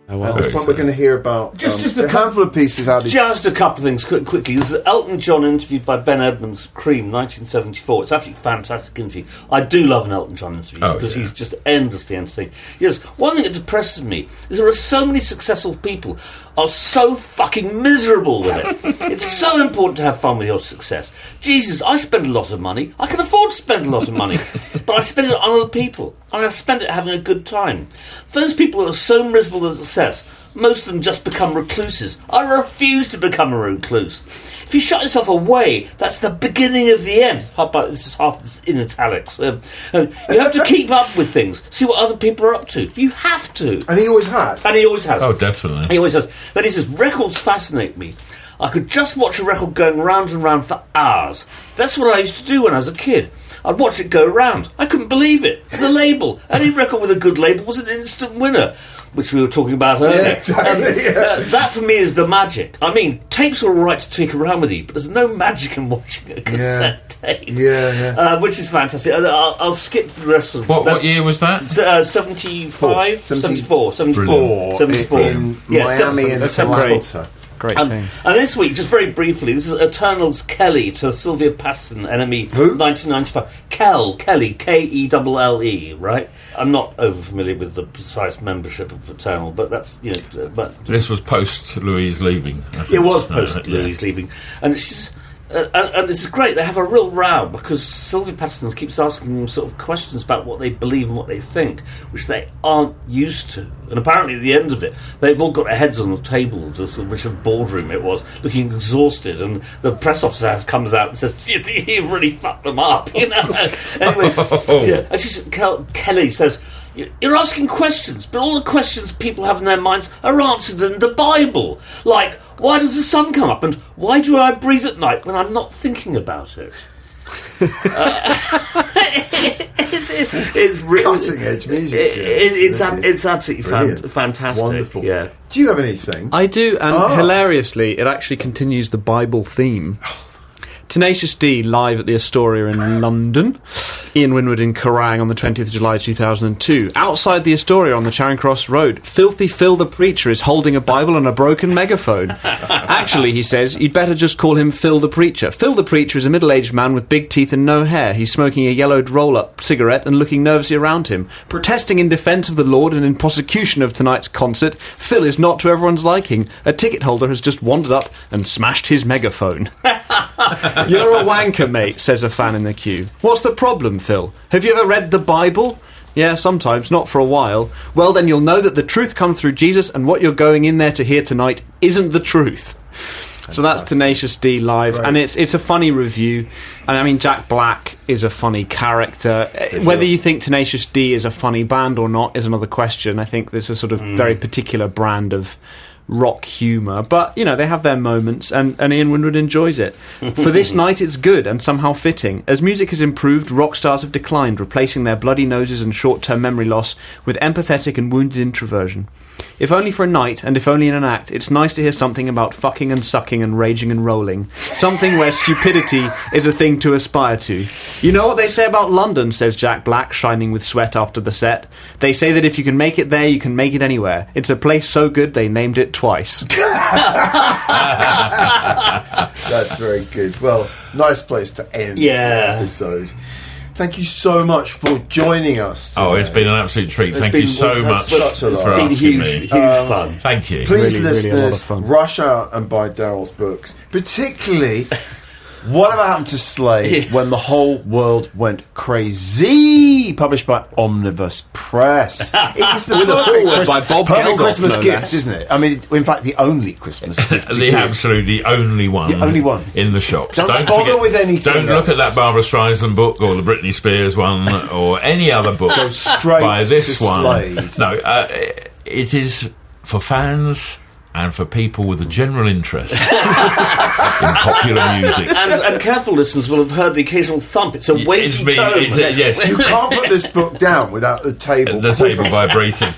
At this point, we're going to hear about just a handful of pieces out of... Just a couple of things quickly. This is Elton John interviewed by Ben Edmonds, Cream, 1974. It's absolutely fantastic interview. I do love an Elton John interview because he's just endlessly entertaining. Yes, one thing that depresses me is there are so many successful people are so fucking miserable with it. It's so important to have fun with your success. Jesus, I spend a lot of money. I can afford to spend a lot of money. But I spend it on other people. And I spend it having a good time. Those people who are so miserable with success, most of them just become recluses. I refuse to become a recluse. If you shut yourself away, that's the beginning of the end. How about this is half this in italics. You have to keep up with things, see what other people are up to. You have to. And he always has. Oh, definitely. He always has. Then he says, records fascinate me. I could just watch a record going round and round for hours. That's what I used to do when I was a kid. I'd watch it go round. I couldn't believe it. The label. Any record with a good label was an instant winner, which we were talking about earlier. Yeah, exactly. That for me is the magic. I mean, tapes are all right to take around with you, but there's no magic in watching a cassette tape. Which is fantastic. I'll skip the rest of what year was that? 75? 74. In Miami and Atlanta. Great thing. And this week, just very briefly, this is Eternal's Kelly to Sylvia Patterson, Enemy, Who? 1995. Kelly, K-E-L-L-E, right? I'm not over familiar with the precise membership of Eternal, but that's, but... This was post Louise leaving. It was post Louise leaving. And she's... and this is great. They have a real row because Sylvia Patterson keeps asking them sort of questions about what they believe and what they think, which they aren't used to. And apparently, at the end of it, they've all got their heads on the table, just which boardroom it was, looking exhausted. And the press officer comes out and says, "You really fucked them up," Anyway, and Kelly says, "You're asking questions, but all the questions people have in their minds are answered in the Bible. Like, why does the sun come up? And why do I breathe at night when I'm not thinking about it?" It's really cutting edge music. It's absolutely fantastic. Wonderful. Yeah. Do you have anything? I do, and hilariously, it actually continues the Bible theme. Tenacious D live at the Astoria in London. Ian Winwood in Kerrang on the 20th of July 2002. Outside the Astoria on the Charing Cross Road, Filthy Phil the Preacher is holding a Bible and a broken megaphone. Actually, he says, you'd better just call him Phil the Preacher. Phil the Preacher is a middle-aged man with big teeth and no hair. He's smoking a yellowed roll-up cigarette and looking nervously around him. Protesting in defence of the Lord and in prosecution of tonight's concert, Phil is not to everyone's liking. A ticket holder has just wandered up and smashed his megaphone. You're a wanker, mate, says a fan in the queue. What's the problem, Phil? Have you ever read the Bible? Yeah, sometimes, not for a while. Well, then you'll know that the truth comes through Jesus, and what you're going in there to hear tonight isn't the truth. So that's Tenacious D live, and it's a funny review. And I mean, Jack Black is a funny character. Whether you think Tenacious D is a funny band or not is another question. I think there's a sort of very particular brand of rock humour, but you know, they have their moments, and Ian Winwood enjoys it. For this night it's good and somehow fitting. As music has improved, rock stars have declined, replacing their bloody noses and short-term memory loss with empathetic and wounded introversion. If only for a night, and if only in an act, it's nice to hear something about fucking and sucking and raging and rolling. Something where stupidity is a thing to aspire to. You know what they say about London, says Jack Black, shining with sweat after the set. They say that if you can make it there, you can make it anywhere. It's a place so good they named it twice. That's very good. Well, nice place to end the episode. Thank you so much for joining us today. Oh, it's been an absolute treat. Thank you so much for It's asking huge me. fun. Thank you. Please, Really, really a lot of listeners, fun. rush out and buy Daryl's books. Particularly, whatever happened to Slade when the whole world went crazy? Published by Omnibus Press. It is the perfect by Bob perfect Geldof, Christmas no gift, less. isn't it? I mean, in fact, the only Christmas gift. to The give. absolutely only one. The only one. In the shops. Don't bother with anything Don't look at else. that Barbara Streisand book or the Britney Spears one or any other book. Go straight by this to one. Slade. No, it is for fans and for people with a general interest in popular music. And careful listeners will have heard the occasional thump. It's a weighty tone. Yes. You can't put this book down without the table. The table vibrating.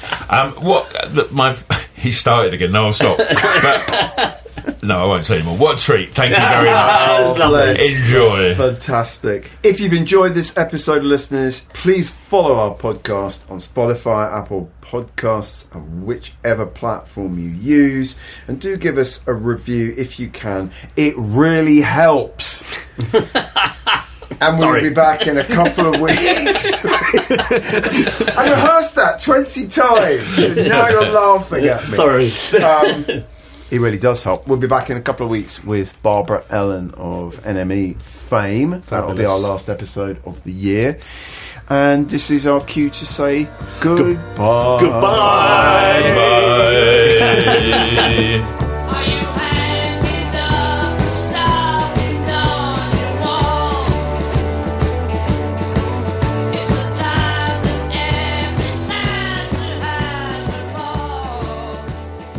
He started again. No, I'll stop. But, no, I won't say anymore. What a treat. Thank you very much. bless. Enjoy. Fantastic. If you've enjoyed this episode, listeners, please follow our podcast on Spotify, Apple Podcasts, and whichever platform you use. And do give us a review if you can. It really helps. And we'll be back in a couple of weeks. I rehearsed that 20 times. And now you're laughing at me. Sorry. It really does help. We'll be back in a couple of weeks with Barbara Ellen of NME fame. That'll be our last episode of the year. And this is our cue to say goodbye. Goodbye. Bye.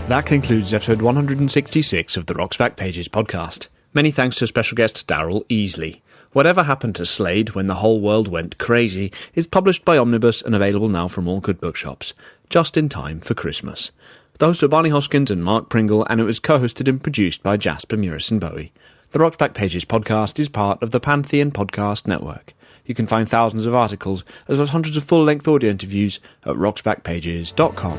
That concludes episode 166 of the Rock's Back Pages podcast. Many thanks to special guest Daryl Easlea. Whatever Happened to Slade When the Whole World Went Crazy is published by Omnibus and available now from all good bookshops, just in time for Christmas. The hosts were Barney Hoskins and Mark Pringle, and it was co-hosted and produced by Jasper Murison Bowie. The Rock's Back Pages podcast is part of the Pantheon Podcast Network. You can find thousands of articles, as well as hundreds of full-length audio interviews at rocksbackpages.com.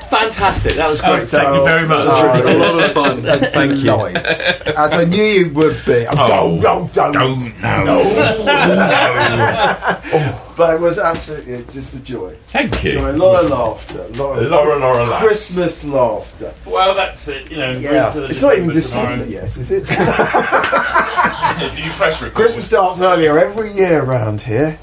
Fantastic. That was great. Thank you very much. A lot of fun. Thank you. As I knew you would be. Don't. But it was absolutely just a joy. Thank you. Joy. A lot of laughter. A lot of Laugh. Christmas laughter. Well, that's it. You know, Yeah. It's not even December yet, is it? Do you press record? Christmas starts earlier every year around here.